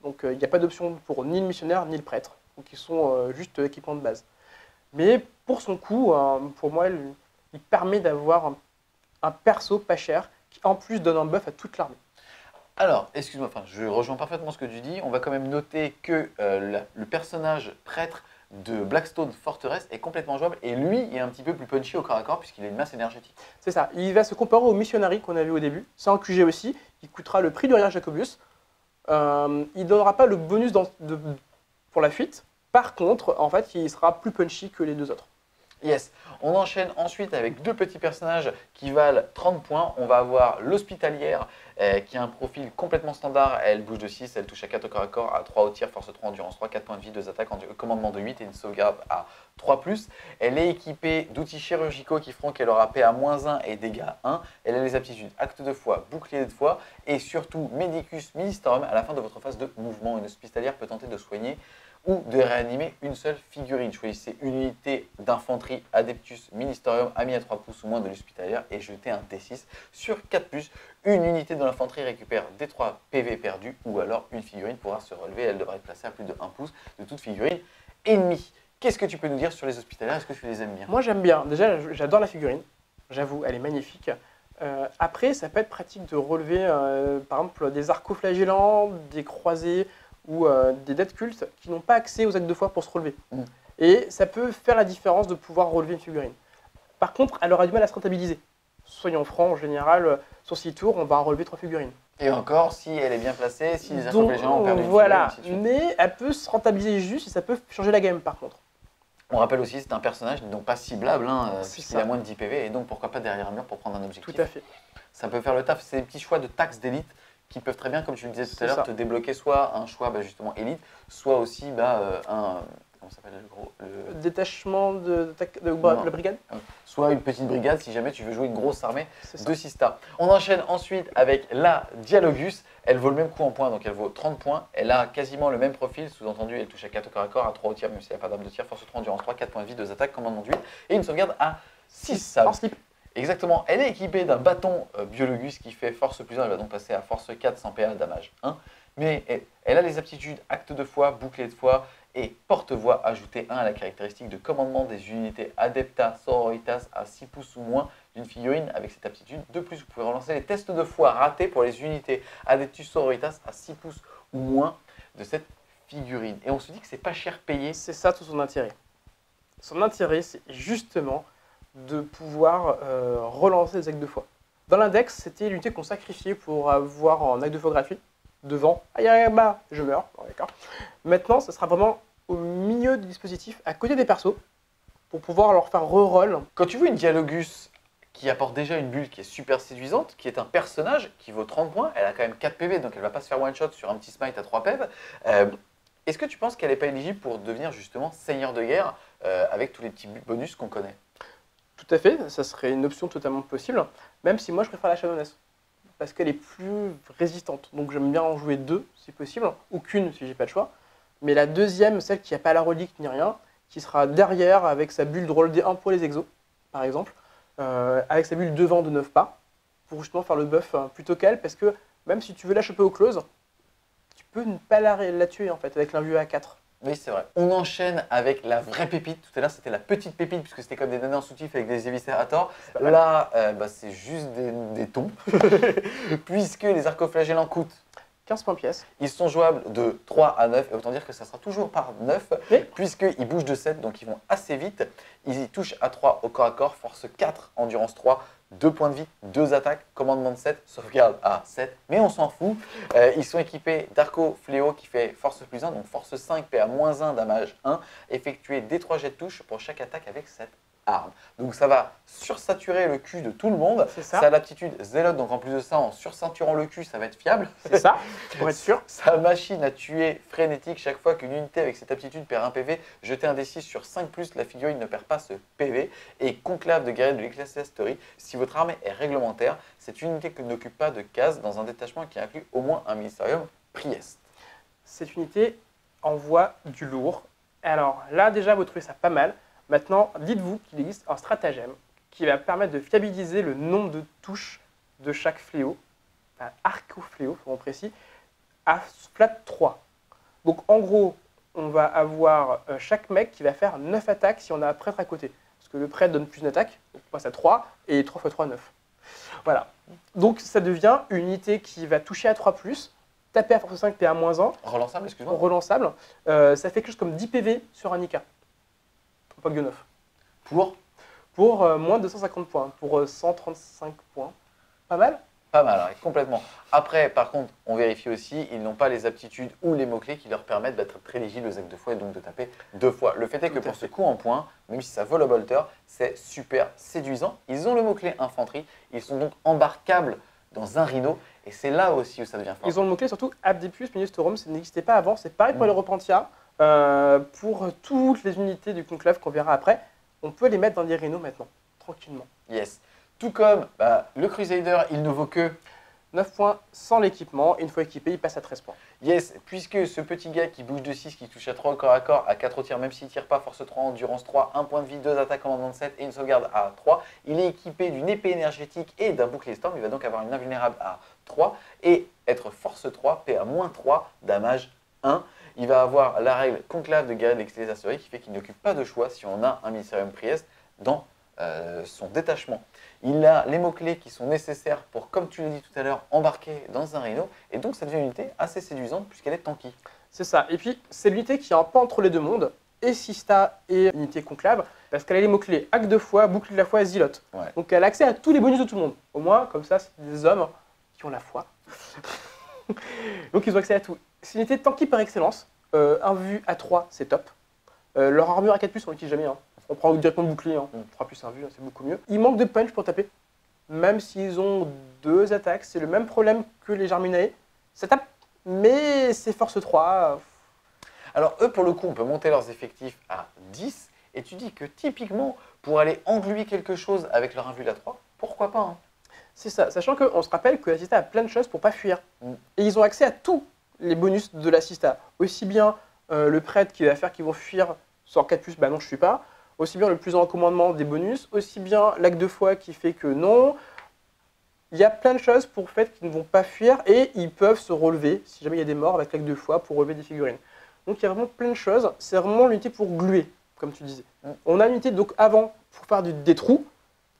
Donc, il n'y a pas d'option pour ni le missionnaire ni le prêtre. Donc, ils sont juste équipements de base. Mais pour son coût, pour moi, il permet d'avoir un perso pas cher qui en plus donne un buff à toute l'armée. Alors, excuse-moi, je rejoins parfaitement ce que tu dis. On va quand même noter que le personnage prêtre de Blackstone Fortress est complètement jouable et lui est un petit peu plus punchy au corps à corps puisqu'il a une masse énergétique. C'est ça. Il va se comparer au Missionary qu'on a vu au début. C'est en QG aussi. Il coûtera le prix du Rire Jacobius. Il ne donnera pas le bonus pour la fuite. Par contre, en fait, il sera plus punchy que les deux autres. Yes. On enchaîne ensuite avec deux petits personnages qui valent 30 points. On va avoir l'hospitalière qui a un profil complètement standard. Elle bouge de 6, elle touche à 4 au corps à corps, à 3 au tir, force 3, endurance 3, 4 points de vie, 2 attaques, commandement de 8 et une sauvegarde à 3+. Elle est équipée d'outils chirurgicaux qui feront qu'elle aura PA-1 et dégâts 1. Elle a les aptitudes acte de foi, bouclier de foi et surtout Medicus Ministorum. À la fin de votre phase de mouvement, une hospitalière peut tenter de soigner ou de réanimer une seule figurine. Choisissez une unité d'infanterie Adeptus Ministerium ami à 3 pouces ou moins de l'hospitalière et jetez un D6 sur 4+. Une unité de l'infanterie récupère des 3 PV perdus ou alors une figurine pourra se relever. Elle devra être placée à plus de 1 pouce de toute figurine ennemie. Qu'est-ce que tu peux nous dire sur les hospitalières? Est-ce que tu les aimes bien? Moi, j'aime bien. Déjà, j'adore la figurine. J'avoue, elle est magnifique. Après, ça peut être pratique de relever, par exemple, des arcoflagellants, des croisés ou des dettes cultes qui n'ont pas accès aux actes de foi pour se relever. Et ça peut faire la différence de pouvoir relever une figurine. Par contre, elle aura du mal à se rentabiliser. Soyons francs, en général, sur 6 tours, on va en relever 3 figurines. Et encore, si elle est bien placée, si les arcoflagellants ont perdu une voilà, figurine, mais elle peut se rentabiliser juste et ça peut changer la game par contre. on rappelle aussi que c'est un personnage donc pas ciblable, C'est puisqu'il ça. a moins de 10 PV, et donc pourquoi pas derrière un mur pour prendre un objectif. Tout à fait. Ça peut faire le taf. C'est des petits choix de taxes d'élite qui peuvent très bien, comme tu le disais tout à C'est l'heure, ça. te débloquer soit un choix justement élite, soit aussi un... Comment ça s'appelle le gros Détachement de Non. la brigade. Soit une petite brigade si jamais tu veux jouer une grosse armée C'est ça. de 6 stars. On enchaîne ensuite avec la Dialogus. Elle vaut le même coup en points, donc elle vaut 30 points. Elle a quasiment le même profil, sous-entendu, elle touche à 4 au corps à corps, à 3 au tir, même s'il n'y a pas d'arme de tir, force 3, endurance 3, 4 points de vie, 2 attaques, commandement de 8 et une sauvegarde à 6. En slip. Exactement, elle est équipée d'un bâton Biologus qui fait force plus 1, elle va donc passer à force 4 sans PA, damage 1. Mais elle a les aptitudes acte de foi, bouclier de foi et porte-voix ajouté 1 à la caractéristique de commandement des unités Adepta Sororitas à 6 pouces ou moins d'une figurine avec cette aptitude. De plus, vous pouvez relancer les tests de foi ratés pour les unités Adeptus Sororitas à 6 pouces ou moins de cette figurine. Et on se dit que c'est pas cher payé. C'est ça tout son intérêt. Son intérêt, c'est justement de pouvoir relancer les actes de foi. Dans l'index, c'était l'unité qu'on sacrifiait pour avoir un acte de foi gratuit. Devant, aïe aïe bah, je meurs. Bon, d'accord. Maintenant, ce sera vraiment au milieu du dispositif, à côté des persos, pour pouvoir leur faire reroll. Quand tu vois une Dialogus qui apporte déjà une bulle qui est super séduisante, qui est un personnage qui vaut 30 points, elle a quand même 4 PV, donc elle va pas se faire one shot sur un petit smite à 3 PV. Est-ce que tu penses qu'elle n'est pas éligible pour devenir justement seigneur de guerre avec tous les petits bonus qu'on connaît? Tout à fait, ça serait une option totalement possible, même si moi je préfère la Shadowless, parce qu'elle est plus résistante. Donc j'aime bien en jouer 2 si possible, ou qu'une si j'ai pas le choix. Mais la deuxième, celle qui n'a pas la relique ni rien, qui sera derrière avec sa bulle de roll D1 pour les exos, par exemple, avec sa bulle devant de 9 pas, pour justement faire le buff plutôt qu'elle, parce que même si tu veux la choper au close, tu peux ne pas la tuer en fait, avec l'invue à 4. Oui, c'est vrai. On enchaîne avec la vraie pépite. Tout à l'heure, c'était la petite pépite, puisque c'était comme des nanas en soutif avec des éviscérators. Là, c'est juste des tons, puisque les arcoflagellants coûtent 15 points pièce. Ils sont jouables de 3 à 9, et autant dire que ça sera toujours par 9, Oui. puisqu'ils bougent de 7, donc ils vont assez vite. Ils y touchent à 3 au corps à corps, force 4, endurance 3, 2 points de vie, 2 attaques, commandement de 7, sauvegarde à 7, mais on s'en fout. Ils sont équipés d'Arco Fléau qui fait force plus 1, donc force 5, PA-1, damage 1, effectuer des 3 jets de touche pour chaque attaque avec cette armes. Donc ça va sursaturer le cul de tout le monde. C'est ça. Ça a l'aptitude zélote, donc en plus de ça, en sursaturant le cul, ça va être fiable. C'est ça, pour être sûr. Sa machine à tuer frénétique, chaque fois qu'une unité avec cette aptitude perd un PV, jetez un D6 sur 5+, la figurine ne perd pas ce PV. Et conclave de guerrier de l'Ecclesiastory, si votre armée est réglementaire, cette unité n'occupe pas de case dans un détachement qui inclut au moins un Ministerium Priest. Cette unité envoie du lourd. Alors là, déjà, vous trouvez ça pas mal. Maintenant, dites-vous qu'il existe un stratagème qui va permettre de fiabiliser le nombre de touches de chaque fléau, enfin, arco-fléau, pour être précis, à flat 3. Donc en gros, on va avoir chaque mec qui va faire 9 attaques si on a un prêtre à côté. Parce que le prêtre donne plus d'attaques, donc on passe à 3, et 3 x 3, 9. Voilà. Donc ça devient une unité qui va toucher à 3+, taper à force 5, PA-1. Relançable, excuse-moi. Relançable. Ça fait quelque chose comme 10 PV sur un Nika. Pas que 9. Pour moins de 250 points, pour 135 points. Pas mal. Pas mal, hein, complètement. Après, par contre, on vérifie aussi, ils n'ont pas les aptitudes ou les mots-clés qui leur permettent d'être très légibles aux actes de foi et donc de taper 2 fois. Le fait est que pour ce coup en point, même si ça vole au bolter, c'est super séduisant. Ils ont le mot-clé infanterie, ils sont donc embarquables dans un rhino et c'est là aussi où ça devient fort. Ils ont le mot-clé surtout Abdipus Ministorum, ça n'existait pas avant. C'est pareil pour les Repentia. Pour toutes les unités du conclave qu'on verra après, on peut les mettre dans des rhinos maintenant, tranquillement. Yes. Tout comme le Crusader, il ne vaut que 9 points sans l'équipement, une fois équipé, il passe à 13 points. Yes, puisque ce petit gars qui bouge de 6, qui touche à 3 au corps à corps, à 4 au tir, même s'il ne tire pas, force 3, endurance 3, 1 point de vie, 2 attaques, commandement de 7 et une sauvegarde à 3. Il est équipé d'une épée énergétique et d'un bouclier storm, il va donc avoir une invulnérable à 3 et être force 3, PA-3, damage 1. Il va avoir la règle conclave de guerrier de l'Ecclesiastory qui fait qu'il n'occupe pas de choix si on a un Ministerium Priest dans son détachement. Il a les mots-clés qui sont nécessaires pour, comme tu l'as dit tout à l'heure, embarquer dans un rhino. Et donc, ça devient une unité assez séduisante puisqu'elle est tanky. C'est ça. Et puis, c'est l'unité qui est un peu entre les deux mondes, et Sista et unité conclave, parce qu'elle a les mots-clés acte de foi, boucle de la foi et zilote. Ouais. Donc, elle a accès à tous les bonus de tout le monde. Au moins, comme ça, c'est des hommes qui ont la foi. Donc, ils ont accès à tout. C'est une unité tanky par excellence. Un vu à 3, c'est top. Leur armure à 4+, on l'utilise jamais. Hein. On prend directement le bouclier, hein. 3+1 vue, c'est beaucoup mieux. Il manque de punch pour taper. Même s'ils ont 2 attaques, c'est le même problème que les Jarminae. Ça tape, mais c'est force 3. Alors eux, pour le coup, on peut monter leurs effectifs à 10. Et tu dis que typiquement, pour aller engluer quelque chose avec leur invul à 3, pourquoi pas hein. C'est ça, sachant qu'on se rappelle que l'assista a plein de choses pour pas fuir. Et ils ont accès à tous les bonus de l'assista. Aussi bien le prêtre qui va faire qu'ils vont fuir sans 4+, bah non, je suis pas. Aussi bien le plus en commandement des bonus, aussi bien l'acte de foi qui fait que non. Il y a plein de choses pour fait qu'ils ne vont pas fuir et ils peuvent se relever si jamais il y a des morts avec l'acte de foi pour relever des figurines. Donc il y a vraiment plein de choses. C'est vraiment l'unité pour gluer, comme tu disais. On a l'unité donc avant pour faire des trous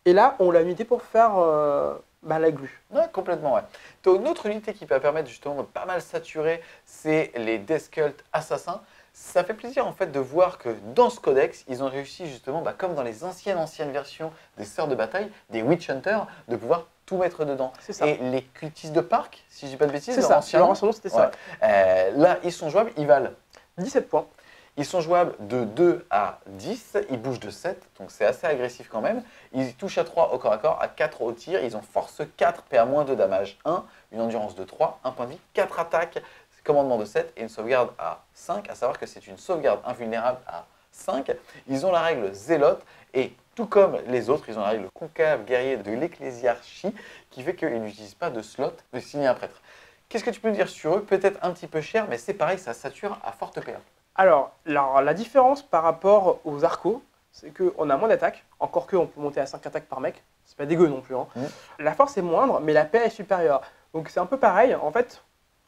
et là on a l'unité pour faire la glu. Ouais, complètement, ouais. Tu as une autre unité qui peut permettre justement de pas mal saturer, c'est les Death Cult assassins. Ça fait plaisir en fait de voir que dans ce codex, ils ont réussi justement, comme dans les anciennes versions des Sœurs de Bataille, des Witch Hunters, de pouvoir tout mettre dedans. C'est ça. Et les cultistes de parc, si je dis pas de bêtises, C'est ça, leur ancien nom c'était ça. Ouais. Là, ils sont jouables, ils valent 17 points. Ils sont jouables de 2 à 10, ils bougent de 7, donc c'est assez agressif quand même. Ils touchent à 3 au corps à corps, à 4 au tir, ils ont force 4, PA-2 damage 1, une endurance de 3, 1 point de vie, 4 attaques, commandement de 7 et une sauvegarde à 5, à savoir que c'est une sauvegarde invulnérable à 5. Ils ont la règle zélote et tout comme les autres, ils ont la règle concave guerrier de l'ecclésiarchie qui fait qu'ils n'utilisent pas de slot de signer un prêtre. Qu'est-ce que tu peux me dire sur eux? Peut-être un petit peu cher, mais c'est pareil, ça sature à forte PA. Alors, la différence par rapport aux arcos, c'est qu'on a moins d'attaques, encore qu'on peut monter à 5 attaques par mec, c'est pas dégueu non plus. Hein. La force est moindre, mais la paix est supérieure. Donc c'est un peu pareil, en fait,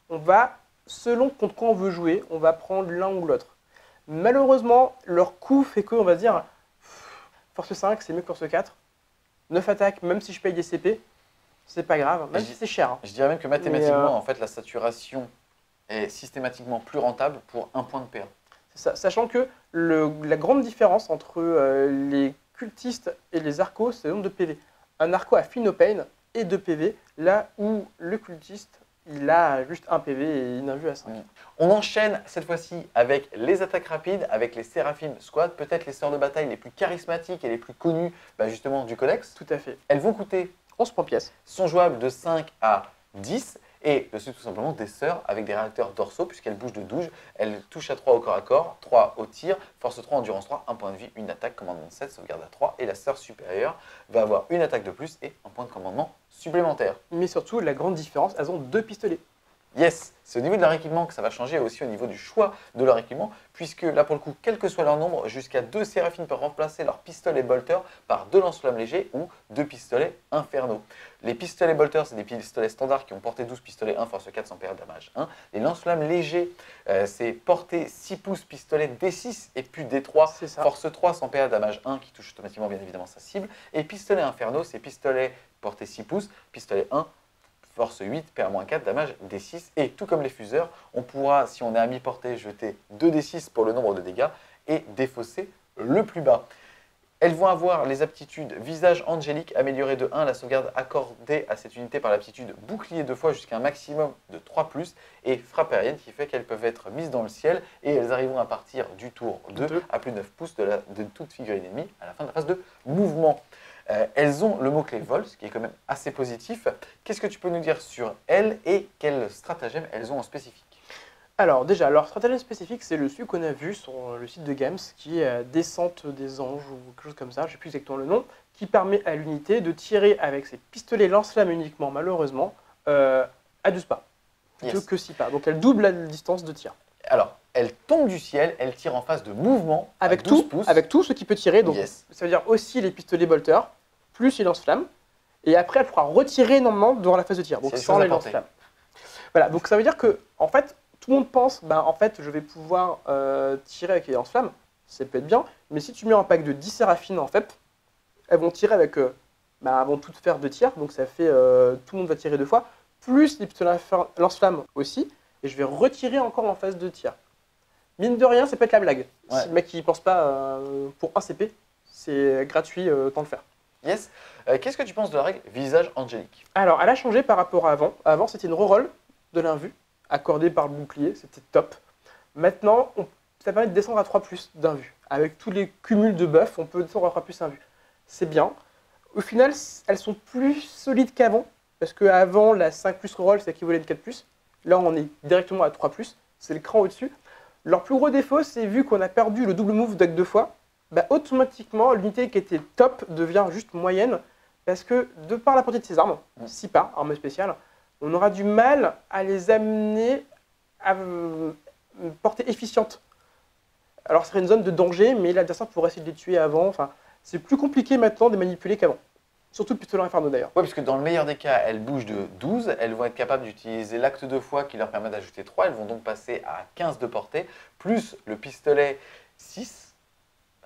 on va, selon contre quoi on veut jouer, on va prendre l'un ou l'autre. Malheureusement, leur coût fait qu'on va dire, force 5, c'est mieux que force 4. 9 attaques, même si je paye des CP, c'est pas grave, même si c'est cher. Hein. Je dirais même que mathématiquement, en fait, la saturation est systématiquement plus rentable pour un point de PA. Ça, sachant que la grande différence entre les cultistes et les arcos, c'est le nombre de PV. Un arco a Philopane et 2 PV, là où le cultiste, il a juste un PV et une invue à 5. On enchaîne cette fois-ci avec les attaques rapides, avec les Séraphim Squad, peut-être les sœurs de bataille les plus charismatiques et les plus connues justement du codex. Tout à fait. Elles vont coûter 11 points pièce. sont jouables de 5 à 10 et ce sont tout simplement des sœurs avec des réacteurs dorsaux puisqu'elles bougent de 12. Elles touchent à 3 au corps à corps, 3 au tir, force 3, endurance 3, 1 point de vie, une attaque, commandement 7, sauvegarde à 3 et la sœur supérieure va avoir une attaque de plus et un point de commandement supplémentaire. Mais surtout, la grande différence, elles ont 2 pistolets. Yes, c'est au niveau de leur équipement que ça va changer et aussi au niveau du choix de leur équipement, puisque là pour le coup, quel que soit leur nombre, jusqu'à 2 séraphines peuvent remplacer leur pistolet bolter par 2 lance-flammes légers ou 2 pistolets infernaux. Les pistolets bolter, c'est des pistolets standards qui ont portée 12, pistolet 1, force 4 sans période damage 1. Les lance-flammes légers, c'est portée 6 pouces, pistolet D6 et puis D3, force 3 sans période damage 1 qui touche automatiquement bien évidemment sa cible. Et pistolet infernaux, c'est pistolet portée 6 pouces, pistolet 1, force 8, PA-4, damage D6. Et tout comme les fuseurs, on pourra, si on est à mi-portée, jeter 2D6 pour le nombre de dégâts et défausser le plus bas. Elles vont avoir les aptitudes visage angélique améliorée de 1, la sauvegarde accordée à cette unité par l'aptitude bouclier 2 fois jusqu'à un maximum de 3+, et frappe aérienne qui fait qu'elles peuvent être mises dans le ciel et elles arriveront à partir du tour 2 à plus de 9 pouces de toute figurine ennemie à la fin de la phase de mouvement. Elles ont le mot-clé vol, ce qui est quand même assez positif. Qu'est-ce que tu peux nous dire sur elles et quels stratagèmes elles ont en spécifique? Alors déjà, leur stratagème spécifique, c'est celui qu'on a vu sur le site de Games, qui est Descente des anges ou quelque chose comme ça, je ne sais plus exactement le nom, qui permet à l'unité de tirer avec ses pistolets lance-flammes uniquement, malheureusement, à 12 pas, plutôt que 6 pas. Donc elle double la distance de tir. Alors, elle tombe du ciel, elle tire en phase de mouvement avec à 12 pouces. Avec tout ce qui peut tirer, donc ça veut dire aussi les pistolets bolter, plus les lance-flammes, et après elle pourra retirer normalement durant la phase de tir, donc sans les lance-flammes. Voilà, donc ça veut dire que, en fait, tout le monde pense, en fait, je vais pouvoir tirer avec les lance-flammes, ça peut être bien, mais si tu mets un pack de 10 séraphines en fait, elles vont tirer avec, elles vont toutes faire 2 tirs, donc ça fait, tout le monde va tirer 2 fois, plus les pistolets lance-flammes aussi, et je vais retirer encore en phase de tir. Mine de rien, ça peut être la blague. Ouais. Si le mec ne pense pas pour 1 CP, c'est gratuit, tant le faire. Yes. Qu'est-ce que tu penses de la règle visage angélique? Alors, elle a changé par rapport à avant. Avant, c'était une reroll de l'invue, accordée par le bouclier, c'était top. Maintenant, ça permet de descendre à 3+ d'invue. Avec tous les cumuls de buffs, on peut descendre à 3+ d'invue. C'est bien. Au final, elles sont plus solides qu'avant, parce qu'avant, la 5+ reroll, c'est équivalent de 4+. Là, on est directement à 3+, c'est le cran au-dessus. Leur plus gros défaut, c'est vu qu'on a perdu le double move deck 2 fois, automatiquement, l'unité qui était top devient juste moyenne, parce que de par la portée de ses armes, 6 pas, armes spéciales, on aura du mal à les amener à une portée efficiente. Alors, ce serait une zone de danger, mais l'adversaire pourrait essayer de les tuer avant. Enfin, c'est plus compliqué maintenant de les manipuler qu'avant. Surtout le pistolet inferno d'ailleurs. Oui, parce que dans le meilleur des cas, elles bougent de 12, elles vont être capables d'utiliser l'acte 2 fois qui leur permet d'ajouter 3, elles vont donc passer à 15 de portée, plus le pistolet 6,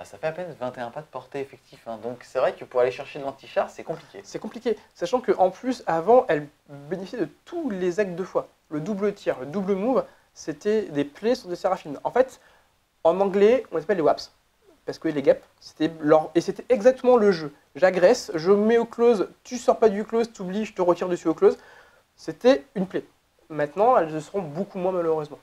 ça fait à peine 21 pas de portée effectif. Donc c'est vrai que pour aller chercher de l'antichar, c'est compliqué. C'est compliqué, sachant qu'en plus, avant, elles bénéficiaient de tous les actes 2 fois. Le double tir, le double move, c'était des plays sur des séraphines. En fait, en anglais, on les appelle les WAPs. Parce que les gaps, c'était exactement le jeu. J'agresse, je mets au close, tu sors pas du close, tu oublies, je te retire dessus au close. C'était une plaie. Maintenant, elles le seront beaucoup moins malheureusement.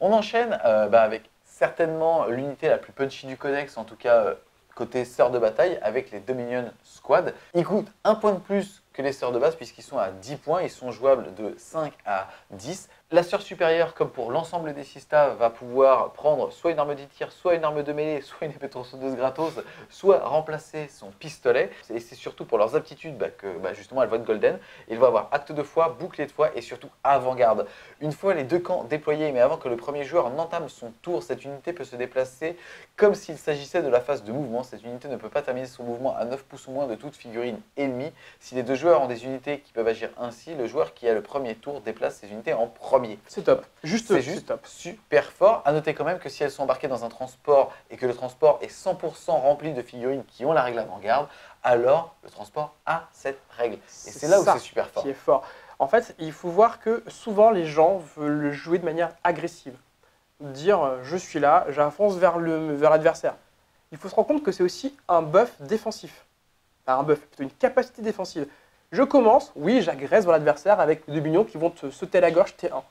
On enchaîne avec certainement l'unité la plus punchy du codex, en tout cas côté sœurs de bataille, avec les Dominion Squad. Ils coûtent 1 point de plus que les sœurs de base puisqu'ils sont à 10 points, ils sont jouables de 5 à 10. La sœur supérieure, comme pour l'ensemble des sistas, va pouvoir prendre soit une arme de tir, soit une arme de mêlée, soit une épée tronçonneuse gratos, soit remplacer son pistolet. Et c'est surtout pour leurs aptitudes que justement elles vont être golden. Ils vont avoir acte de foi, bouclier de foi et surtout avant-garde. Une fois les deux camps déployés, mais avant que le premier joueur n'entame son tour, cette unité peut se déplacer comme s'il s'agissait de la phase de mouvement. Cette unité ne peut pas terminer son mouvement à 9 pouces ou moins de toute figurine ennemie. Si les deux joueurs ont des unités qui peuvent agir ainsi, le joueur qui a le premier tour déplace ses unités en premier. C'est top. C'est juste top. Super fort. À noter quand même que si elles sont embarquées dans un transport et que le transport est 100% rempli de figurines qui ont la règle avant-garde, alors le transport a cette règle. Et c'est là où c'est super fort. Qui est fort. En fait, il faut voir que souvent les gens veulent le jouer de manière agressive. Dire je suis là, j'avance vers l'adversaire. Il faut se rendre compte que c'est aussi un buff défensif. Enfin, un buff, plutôt une capacité défensive. Je commence, oui, j'agresse dans l'adversaire avec des minions qui vont te sauter à la gorge T1.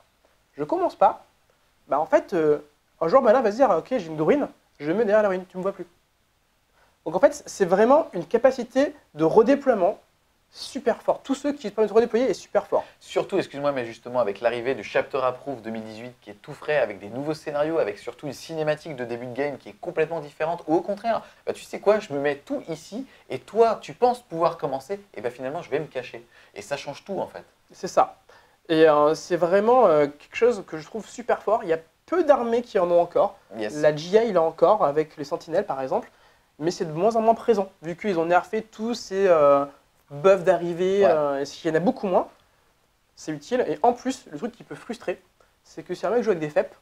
Je commence pas, bah en fait, un joueur malin va se dire, ok, j'ai une ruine, je me mets derrière la ruine, tu me vois plus. Donc en fait, c'est vraiment une capacité de redéploiement super fort. Tous ceux qui peuvent se redéployer est super fort. Surtout, excuse-moi, mais justement avec l'arrivée du Chapter Approve 2018 qui est tout frais, avec des nouveaux scénarios, avec surtout une cinématique de début de game qui est complètement différente, ou au contraire, bah, tu sais quoi, je me mets tout ici, et toi, tu penses pouvoir commencer, et bah finalement, je vais me cacher. Et ça change tout en fait. C'est ça. Et c'est vraiment quelque chose que je trouve super fort. Il y a peu d'armées qui en ont encore. Yes. La GI, il a encore, avec les sentinelles par exemple, mais c'est de moins en moins présent, vu qu'ils ont nerfé tous ces buffs d'arrivée, et s'il y en a beaucoup moins, c'est utile. Et en plus, le truc qui peut frustrer, c'est que si un mec joue avec des FEP,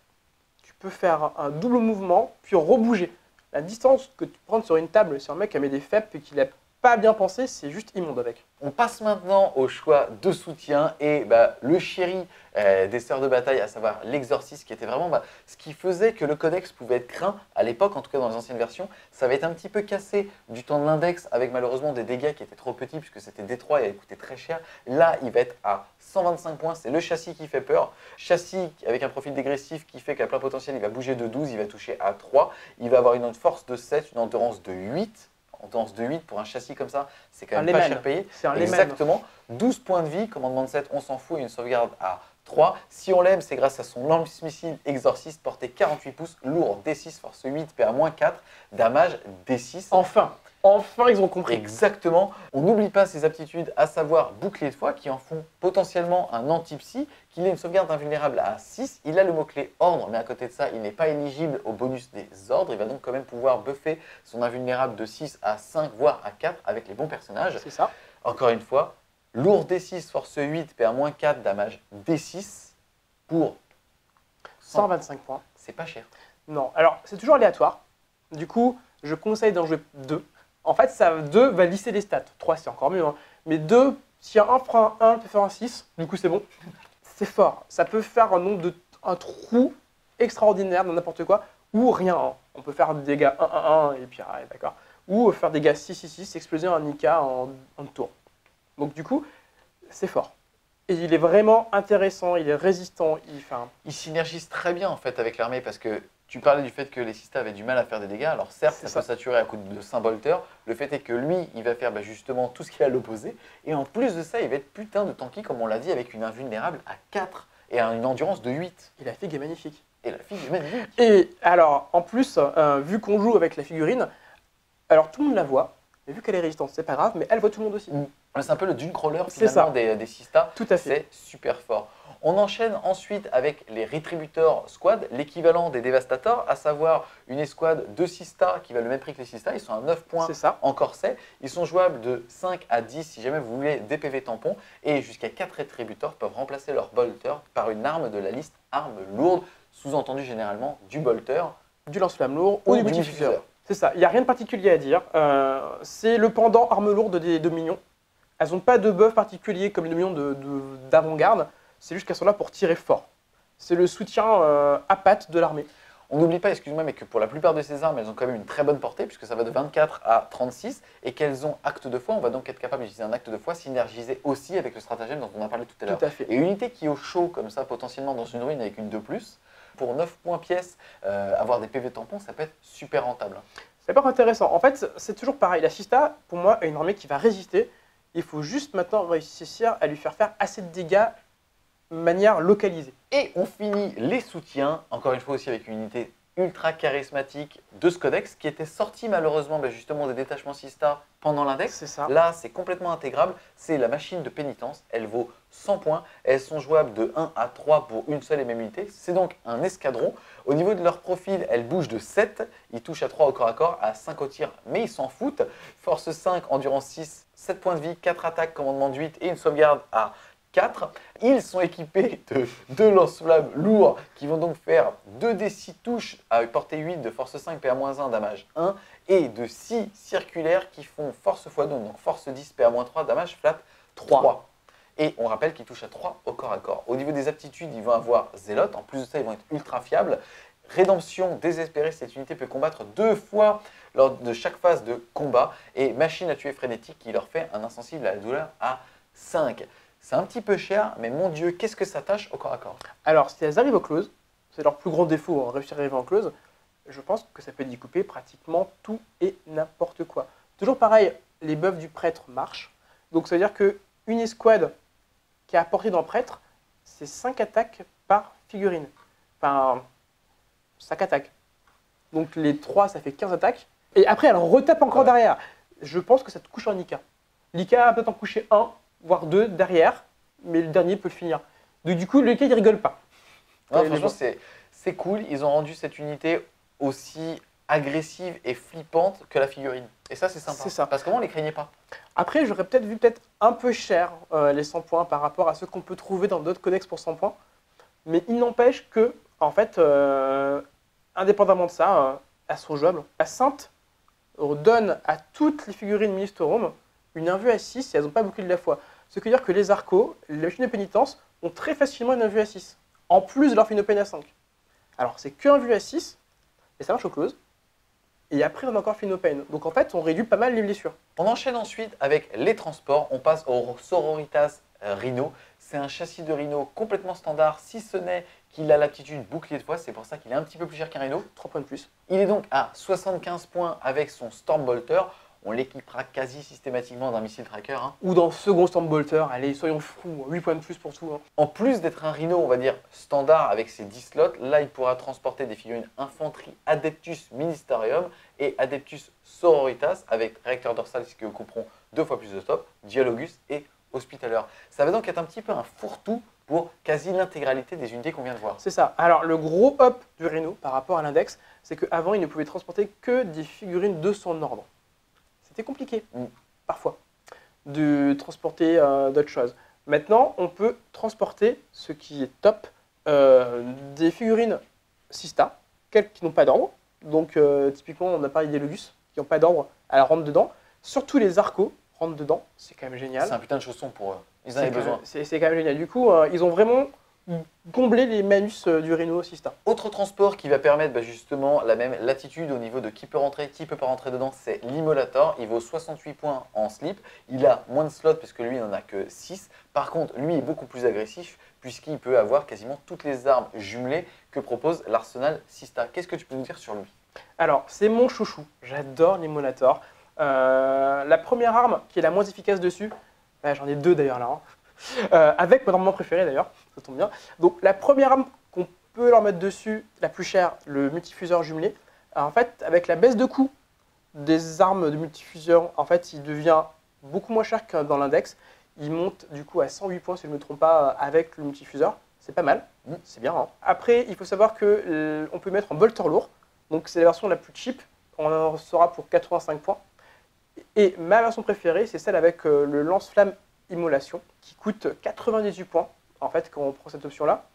tu peux faire un double mouvement, puis rebouger. La distance que tu prends sur une table sur un mec qui a mis des FEP et qu'il n'a pas bien pensé, c'est juste immonde avec. On passe maintenant au choix de soutien et bah, le chéri des sœurs de bataille, à savoir l'exorciste, qui était vraiment ce qui faisait que le codex pouvait être craint à l'époque, en tout cas dans les anciennes versions. Ça va être un petit peu cassé du temps de l'index avec malheureusement des dégâts qui étaient trop petits puisque c'était D3 et il coûtait très cher. Là, il va être à 125 points, c'est le châssis qui fait peur. Châssis avec un profil dégressif qui fait qu'à plein potentiel, il va bouger de 12, il va toucher à 3. Il va avoir une force de 7, une endurance de 8. Endurance de 8 pour un châssis comme ça, c'est quand même pas cher payé. C'est un Exactement. 12 points de vie, commandement de 7, on s'en fout, et une sauvegarde à 3. Si on l'aime, c'est grâce à son lance-missile exorciste porté 48 pouces, lourd, D6, force 8, PA-4, damage D6. Enfin, ils ont compris. Exactement. On n'oublie pas ses aptitudes, à savoir bouclier de foi, qui en font potentiellement un anti-psy, qu'il ait une sauvegarde invulnérable à 6. Il a le mot-clé ordre, mais à côté de ça, il n'est pas éligible au bonus des ordres. Il va donc quand même pouvoir buffer son invulnérable de 6 à 5, voire à 4 avec les bons personnages. C'est ça. Encore une fois, lourd D6, force 8, PA-4, damage D6 pour 125 points. C'est pas cher. Non, alors c'est toujours aléatoire. Du coup, je conseille d'en jouer 2. En fait, ça 2 va lisser les stats. 3, c'est encore mieux. Hein. Mais 2, s'il y a un frein 1, peut faire un 6. Du coup, c'est bon. C'est fort. Ça peut faire un trou extraordinaire dans n'importe quoi. Ou rien. Hein. On peut faire des dégâts 1-1-1 et puis arrête, d'accord. Ou faire des dégâts 6-6-6, exploser un Nika en tour. Donc du coup, c'est fort. Et il est vraiment intéressant, il est résistant. Il synergise très bien en fait avec l'armée parce que tu parlais du fait que les Sistas avaient du mal à faire des dégâts. Alors certes, ça peut saturer à coup de symbolteur. Le fait est que lui, il va faire justement tout ce qui est à l'opposé. Et en plus de ça, il va être putain de tanky, comme on l'a dit, avec une invulnérable à 4 et une endurance de 8. Et la figue est magnifique. Et la figue est magnifique. Et alors, en plus, vu qu'on joue avec la figurine, alors tout le monde la voit. Mais vu qu'elle est résistante, c'est pas grave, mais elle voit tout le monde aussi. C'est un peu le dune crawler finalement des Sistas. Tout à fait. C'est super fort. On enchaîne ensuite avec les Retributor Squad, l'équivalent des Devastators, à savoir une escouade de Sistas qui va le même prix que les Sistas. Ils sont à 9 points en corset. Ils sont jouables de 5 à 10 si jamais vous voulez des PV tampons. Et jusqu'à 4 Retributors peuvent remplacer leur bolter par une arme de la liste arme lourde, sous-entendu généralement du bolter, du lance-flamme lourd ou du multifuseur. C'est ça, il n'y a rien de particulier à dire. C'est le pendant arme lourde des minions. Elles n'ont pas de buff particulier comme les minions d'avant-garde. C'est juste qu'elles sont là pour tirer fort. C'est le soutien à patte de l'armée. On n'oublie pas, excuse-moi, mais que pour la plupart de ces armes, elles ont quand même une très bonne portée, puisque ça va de 24 à 36, et qu'elles ont acte de foi. On va donc être capable d'utiliser un acte de foi synergisé aussi avec le stratagème dont on a parlé tout à l'heure. Tout à fait. Et une unité qui est au chaud, comme ça, potentiellement dans une ruine avec une 2+, pour 9 points pièce, avoir des PV tampons, ça peut être super rentable. C'est pas intéressant. En fait, c'est toujours pareil. La Sista, pour moi, est une armée qui va résister. Il faut juste maintenant réussir à lui faire assez de dégâts de manière localisée. Et on finit les soutiens, encore une fois aussi avec une unité ultra charismatique de ce codex qui était sorti malheureusement justement des détachements Sista pendant l'index. C'est ça. Là, c'est complètement intégrable. C'est la machine de pénitence. Elle vaut 100 points. Elles sont jouables de 1 à 3 pour une seule et même unité. C'est donc un escadron. Au niveau de leur profil, elles bougent de 7. Ils touchent à 3 au corps à corps, à 5 au tir, mais ils s'en foutent. Force 5, endurance 6, 7 points de vie, 4 attaques, commandement de 8 et une sauvegarde à 4. Ils sont équipés de 2 lance-flammes lourds qui vont donc faire 2d6 touches à portée 8 de force 5, PA-1, damage 1 et de 6 circulaires qui font force x2, donc force 10, PA-3, damage flat 3. Et on rappelle qu'ils touchent à 3 au corps à corps. Au niveau des aptitudes, ils vont avoir Zélote. En plus de ça, ils vont être ultra fiables. Rédemption désespérée, cette unité peut combattre 2 fois lors de chaque phase de combat. Et machine à tuer frénétique qui leur fait un insensible à la douleur à 5. C'est un petit peu cher, mais mon Dieu, qu'est-ce que ça tâche au corps à corps? Alors, si elles arrivent au close, c'est leur plus grand défaut, hein, réussir à arriver en close, je pense que ça peut découper pratiquement tout et n'importe quoi. Toujours pareil, les buffs du prêtre marchent. Donc ça veut dire qu'une escouade qui est apportée dans le prêtre, c'est 5 attaques par figurine. Enfin, 5 attaques. Donc les 3, ça fait 15 attaques. Et après, elle retape encore derrière. Je pense que ça te couche en Nika. Nika a peut-être en coucher 1, voire 2 derrière, mais le dernier peut le finir. Donc du coup, le Nika, il rigole pas. Non, franchement, c'est cool. Ils ont rendu cette unité aussi agressive et flippante que la figurine. Et ça, c'est sympa. C'est ça. Parce que moi, on les craignait pas. Après, j'aurais peut-être vu un peu cher les 100 points par rapport à ceux qu'on peut trouver dans d'autres codex pour 100 points. Mais il n'empêche que, en fait, indépendamment de ça, elles sont jouables. La Sainte donne à toutes les figurines Ministorum une invue à 6 et elles n'ont pas bouclé de la foi. Ce qui veut dire que les Arcos, les machines de pénitence, ont très facilement une invue à 6. En plus de leur Phénopen à 5. Alors, c'est qu'un vue à 6, et ça marche au close. Et après, on a encore Phénopen. Donc en fait, on réduit pas mal les blessures. On enchaîne ensuite avec les transports. On passe au Sororitas Rhino. C'est un châssis de Rhino complètement standard, si ce n'est qu'il a l'aptitude bouclier de foi. C'est pour ça qu'il est un petit peu plus cher qu'un Rhino. 3 points de plus. Il est donc à 75 points avec son Stormbolter. On l'équipera quasi systématiquement d'un missile tracker. Ou dans second Stormbolter, allez, soyons fous, 8 points de plus pour tout. En plus d'être un Rhino, on va dire, standard avec ses 10 slots, là, il pourra transporter des figurines Infanterie Adeptus Ministerium et Adeptus Sororitas avec réacteur dorsal, ce qui couperont 2 fois plus de stop, Dialogus et Hospitaller. Ça va donc être un petit peu un fourre-tout pour quasi l'intégralité des unités qu'on vient de voir. C'est ça. Alors, le gros up du Rhino par rapport à l'index, c'est qu'avant, il ne pouvait transporter que des figurines de son ordre. C'était compliqué, parfois, de transporter d'autres choses. Maintenant, on peut transporter, ce qui est top, des figurines Sista, qui n'ont pas d'ordre. Donc, typiquement, on a parlé des Logus, qui n'ont pas d'ordre, elle rentre dedans. Surtout les Arcos rentrent dedans, c'est quand même génial. C'est un putain de chausson pour eux. Ils en avaient besoin. C'est quand même génial. Du coup, ils ont vraiment comblé les manus du Rhino Sista. Autre transport qui va permettre justement la même latitude au niveau de qui peut rentrer, qui peut pas rentrer dedans, c'est l'Immolator. Il vaut 68 points en slip. Il a moins de slots parce que lui, il n'en a que 6. Par contre, lui est beaucoup plus agressif puisqu'il peut avoir quasiment toutes les armes jumelées que propose l'arsenal Sista. Qu'est-ce que tu peux nous dire sur lui? Alors, c'est mon chouchou. J'adore l'Immolator. La première arme qui est la moins efficace dessus, j'en ai 2 d'ailleurs là, avec mon armement préféré d'ailleurs, ça tombe bien. Donc la première arme qu'on peut leur mettre dessus, la plus chère, le multifuseur jumelé, en fait avec la baisse de coût des armes de multifuseur, en fait il devient beaucoup moins cher que dans l'index. Il monte du coup à 108 points si je ne me trompe pas avec le multifuseur, c'est pas mal, c'est bien. Après il faut savoir qu'on peut mettre en bolter lourd, donc c'est la version la plus cheap, on en sera pour 85 points. Et ma version préférée, c'est celle avec le lance-flamme Immolation, qui coûte 98 points, en fait, quand on prend cette option-là.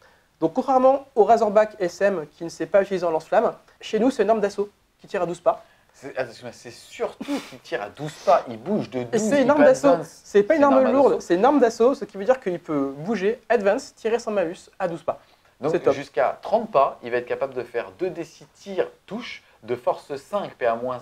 Donc, contrairement au Razorback SM, qui ne sait pas utiliser un lance-flamme, chez nous, c'est une arme d'assaut qui tire à 12 pas. C'est surtout qu'il tire à 12 pas, il bouge de 12. Et c'est une arme d'assaut, c'est pas une arme lourde, c'est une arme d'assaut, ce qui veut dire qu'il peut bouger, advance, tirer sans malus à 12 pas. Donc, jusqu'à 30 pas, il va être capable de faire 2d6 tirs touche de force 5, PA-1,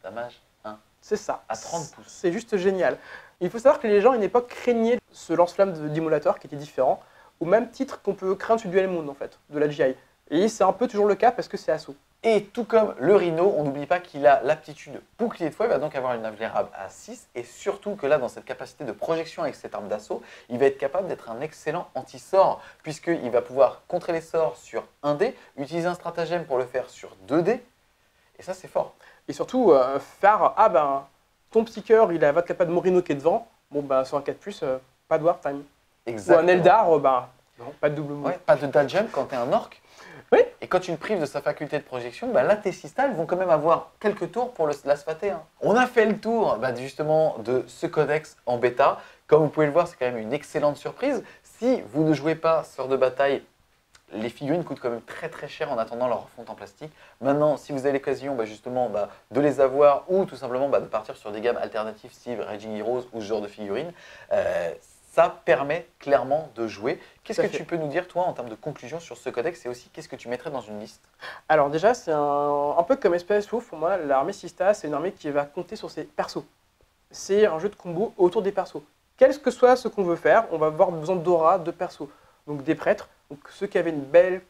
damage 1. C'est ça. À 30 pouces. C'est juste génial. Il faut savoir que les gens à une époque craignaient ce lance-flamme d'Immolator qui était différent, au même titre qu'on peut craindre celui du Hellmoon en fait, de la GI. Et c'est un peu toujours le cas parce que c'est assaut. Et tout comme le Rhino, on n'oublie pas qu'il a l'aptitude bouclier de foi, il va donc avoir une invulnérable à 6, et surtout que là, dans cette capacité de projection avec cette arme d'assaut, il va être capable d'être un excellent anti-sort, puisqu'il va pouvoir contrer les sorts sur 1D, utiliser un stratagème pour le faire sur 2D, et ça c'est fort. Et surtout, faire, ton petit cœur, il va être capable de Morino qui est devant, sur un 4+, pas de wartime. Exactement. Ou un Eldar, non, pas de double move. Ouais, pas de dodge jump quand tu es un orc. Oui. Et quand tu le prives de sa faculté de projection, là tes sistas vont quand même avoir quelques tours pour la sfater. On a fait le tour justement de ce codex en bêta. Comme vous pouvez le voir, c'est quand même une excellente surprise. Si vous ne jouez pas Sœur de bataille, les figurines coûtent quand même très très cher en attendant leur refonte en plastique. Maintenant, si vous avez l'occasion justement de les avoir ou tout simplement de partir sur des gammes alternatives style Raging Heroes ou ce genre de figurines, ça permet clairement de jouer. Qu'est-ce que tu peux nous dire, toi, en termes de conclusion sur ce codex et aussi qu'est-ce que tu mettrais dans une liste? Alors déjà, c'est un peu comme SPS Wolf, pour moi, l'armée Sista, c'est une armée qui va compter sur ses persos. C'est un jeu de combo autour des persos. quel que soit ce qu'on veut faire, on va avoir besoin d'aura, de persos. Donc des prêtres, donc ceux qui avaient une belle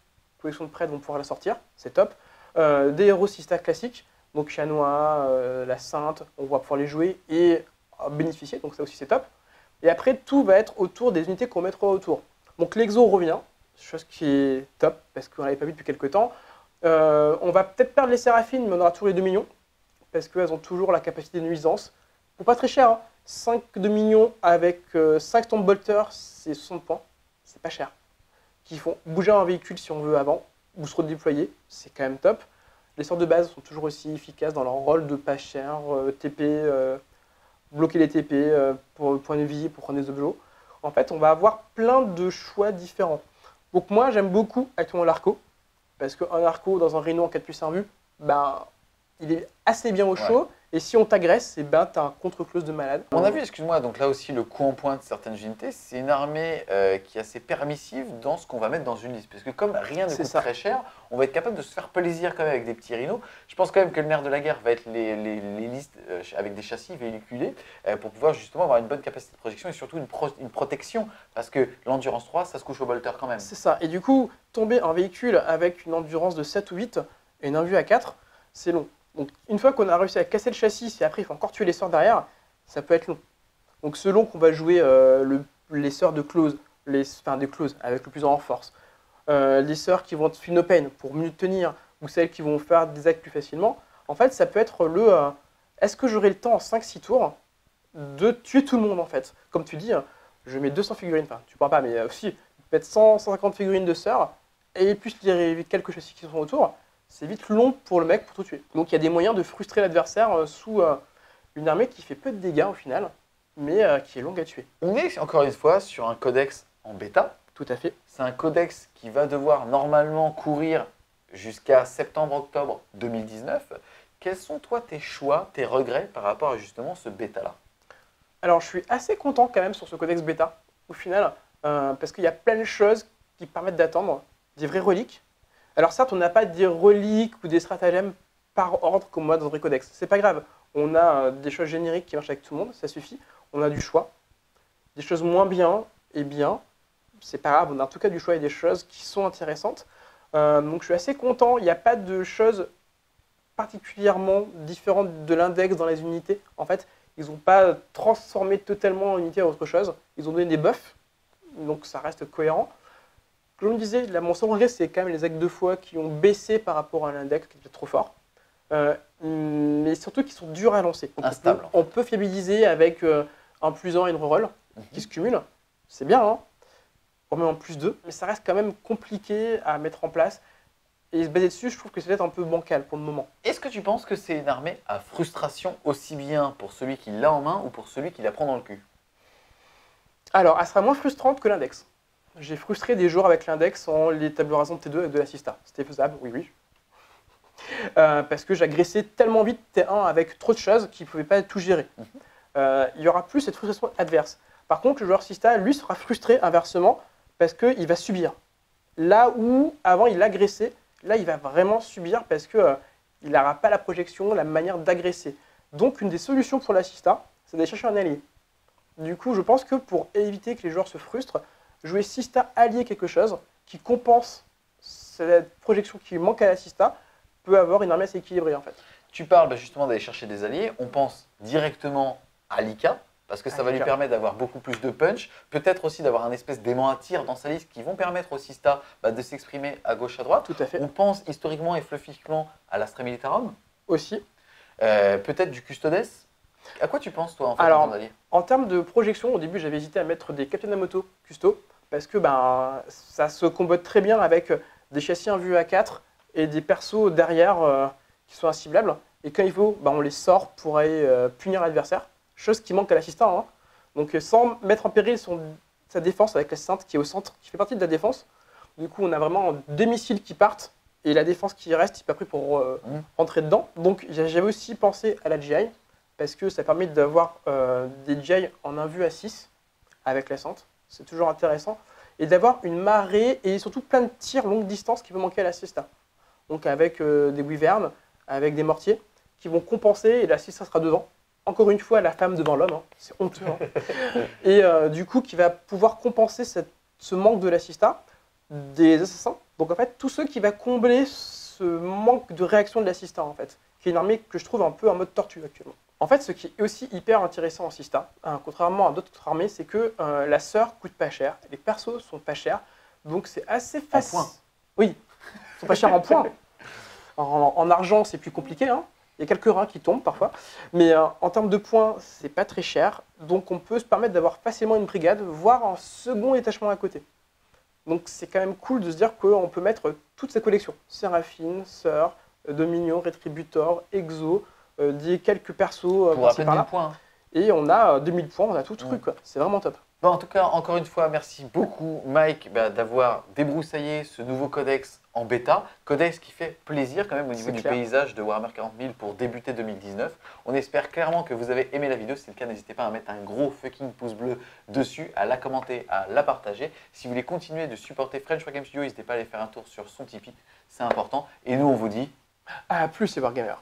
collection de prêtres vont pouvoir la sortir, c'est top. Des héros Sista classiques, donc Chanois, la Sainte, on va pouvoir les jouer et bénéficier, donc ça aussi c'est top. Et après, tout va être autour des unités qu'on mettra autour. Donc l'exo revient, chose qui est top, parce qu'on ne l'avait pas vu depuis quelques temps. On va peut-être perdre les séraphines, mais on aura toujours les 2 millions, parce qu'elles ont toujours la capacité de nuisance. Pour pas très cher, hein. 5 de millions avec 5 Storm Bolters, c'est 60 points, c'est pas cher. Qui font bouger un véhicule si on veut avant, ou se redéployer, c'est quand même top. Les sorts de base sont toujours aussi efficaces dans leur rôle de pas cher, TP, bloquer les TP pour point de vie, pour prendre des objets. En fait, on va avoir plein de choix différents. Donc moi, j'aime beaucoup actuellement l'Arco, parce qu'un Arco dans un Rhino en 4+1 vue, ben, il est assez bien au chaud, et si on t'agresse, ben, tu as un contre-close de malade. On a vu, excuse-moi, donc là aussi le coup en point de certaines unités, c'est une armée qui est assez permissive dans ce qu'on va mettre dans une liste. Parce que comme rien ne coûte très cher, on va être capable de se faire plaisir quand même avec des petits rhinos. Je pense quand même que le nerf de la guerre va être les listes avec des châssis véhiculés pour pouvoir justement avoir une bonne capacité de projection et surtout une protection. Parce que l'endurance 3, ça se couche au bolter quand même. C'est ça, et du coup, tomber un véhicule avec une endurance de 7 ou 8 et une invue à 4, c'est long. Donc une fois qu'on a réussi à casser le châssis et après il faut encore tuer les sorts derrière, ça peut être long. Donc selon qu'on va jouer les sorts de close, des closes avec le plus en force, les sorts qui vont être no pain pour mieux tenir, ou celles qui vont faire des actes plus facilement, en fait ça peut être est-ce que j'aurai le temps en 5-6 tours de tuer tout le monde en fait. Comme tu dis, je mets 200 figurines, enfin tu pourras pas, mais aussi mettre 100-150 figurines de sorts, et plus les quelques châssis qui sont autour, c'est vite long pour le mec pour tout tuer. Donc il y a des moyens de frustrer l'adversaire sous une armée qui fait peu de dégâts au final, mais qui est longue à tuer. On est encore une fois sur un codex en bêta. Tout à fait. C'est un codex qui va devoir normalement courir jusqu'à septembre-octobre 2019. Quels sont toi tes choix, tes regrets par rapport à justement ce bêta-là? Alors je suis assez content quand même sur ce codex bêta, au final, parce qu'il y a plein de choses qui permettent d'attendre, des vraies reliques. Alors certes, on n'a pas des reliques ou des stratagèmes par ordre comme moi dans un vrai codex. C'est pas grave. On a des choses génériques qui marchent avec tout le monde, ça suffit. On a du choix. Des choses moins bien et bien, c'est pas grave. On a en tout cas du choix et des choses qui sont intéressantes. Donc je suis assez content. Il n'y a pas de choses particulièrement différentes de l'index dans les unités. En fait, ils n'ont pas transformé totalement l'unité à autre chose. Ils ont donné des buffs, donc ça reste cohérent. Comme je me disais, mon seul regret, c'est quand même les actes de foi qui ont baissé par rapport à l'index, qui était trop fort. Mais surtout qui sont durs à lancer. Instable. On peut fiabiliser avec un +1 et une reroll qui se cumulent. C'est bien, hein. On met en +2, mais ça reste quand même compliqué à mettre en place. Et se baser dessus, je trouve que c'est peut-être un peu bancal pour le moment. Est-ce que tu penses que c'est une armée à frustration aussi bien pour celui qui l'a en main ou pour celui qui la prend dans le cul? Alors, elle sera moins frustrante que l'index. J'ai frustré des joueurs avec l'index en les tables rason de T2 avec de la Sista. C'était faisable, oui. Parce que j'agressais tellement vite T1 avec trop de choses qu'il ne pouvait pas tout gérer. Il y aura plus cette frustration adverse. Par contre, le joueur Sista, lui, sera frustré inversement parce qu'il va subir. Là où, avant, il agressait, là, il va vraiment subir parce qu'il n'aura pas la projection, la manière d'agresser. Donc, une des solutions pour la Sista, c'est d'aller chercher un allié. Du coup, je pense que pour éviter que les joueurs se frustrent, jouer Sista allié quelque chose qui compense cette projection qui manque à la Sista peut avoir une armée assez équilibrée en fait. Tu parles justement d'aller chercher des alliés. On pense directement à Lika parce que ça va lui permettre d'avoir beaucoup plus de punch. Peut-être aussi d'avoir un espèce d'aimant à tir dans sa liste qui vont permettre au Sista de s'exprimer à gauche, à droite. Tout à fait. On pense historiquement et fluffiquement à l'Astra Militarum. Aussi. Peut-être du Custodes. À quoi tu penses toi en fait? Alors, en termes de projection, au début j'avais hésité à mettre des Captain Amoto Custo parce que ça se combote très bien avec des châssis en vue à 4 et des persos derrière qui sont inciblables. Et quand il faut, on les sort pour aller punir l'adversaire, chose qui manque à l'assistant. Hein. Donc sans mettre en péril sa défense avec la Sainte qui est au centre, qui fait partie de la défense. Du coup, on a vraiment des missiles qui partent et la défense qui reste, il n'est pas pris pour rentrer dedans. Donc j'avais aussi pensé à la GI parce que ça permet d'avoir des GI en 1 vue à 6 avec la Sainte. C'est toujours intéressant. Et d'avoir une marée et surtout plein de tirs longue distance qui peut manquer à la Sista. Donc avec des Wyverns, avec des mortiers qui vont compenser et la Sista sera devant. encore une fois, la femme devant l'homme, hein. C'est honteux. Hein. Et du coup, qui va pouvoir compenser ce manque de l'assista des assassins. Donc en fait, tous ceux qui va combler ce manque de réaction de l'assistant, en fait, qui est une armée que je trouve un peu en mode tortue actuellement. En fait, ce qui est aussi hyper intéressant en Sista, hein, contrairement à d'autres armées, c'est que la sœur coûte pas cher, les persos sont pas chers, donc c'est assez facile. En points. Oui, ils sont pas chers en points. En argent, c'est plus compliqué, hein. Il y a quelques reins qui tombent parfois, mais en termes de points, c'est pas très cher, donc on peut se permettre d'avoir facilement une brigade, voire un second détachement à côté. Donc c'est quand même cool de se dire qu'on peut mettre toutes ces collections, Séraphine, Sœur, Dominion, Rétributor, Exo, quelques persos Pour à par-ci peine par-là. 1000 points. Hein. Et on a 2000 points, on a tout truc, quoi. C'est vraiment top. Bon, en tout cas, encore une fois, merci beaucoup Mike d'avoir débroussaillé ce nouveau codex en bêta. Codex qui fait plaisir quand même au niveau C'est du clair. paysage de Warhammer 40 000 pour débuter 2019. On espère clairement que vous avez aimé la vidéo. Si c'est le cas, n'hésitez pas à mettre un gros fucking pouce bleu dessus, à la commenter, à la partager. Si vous voulez continuer de supporter French War Game Studio, n'hésitez pas à aller faire un tour sur son Tipeee. C'est important. Et nous, on vous dit À plus, c'est Wargamer.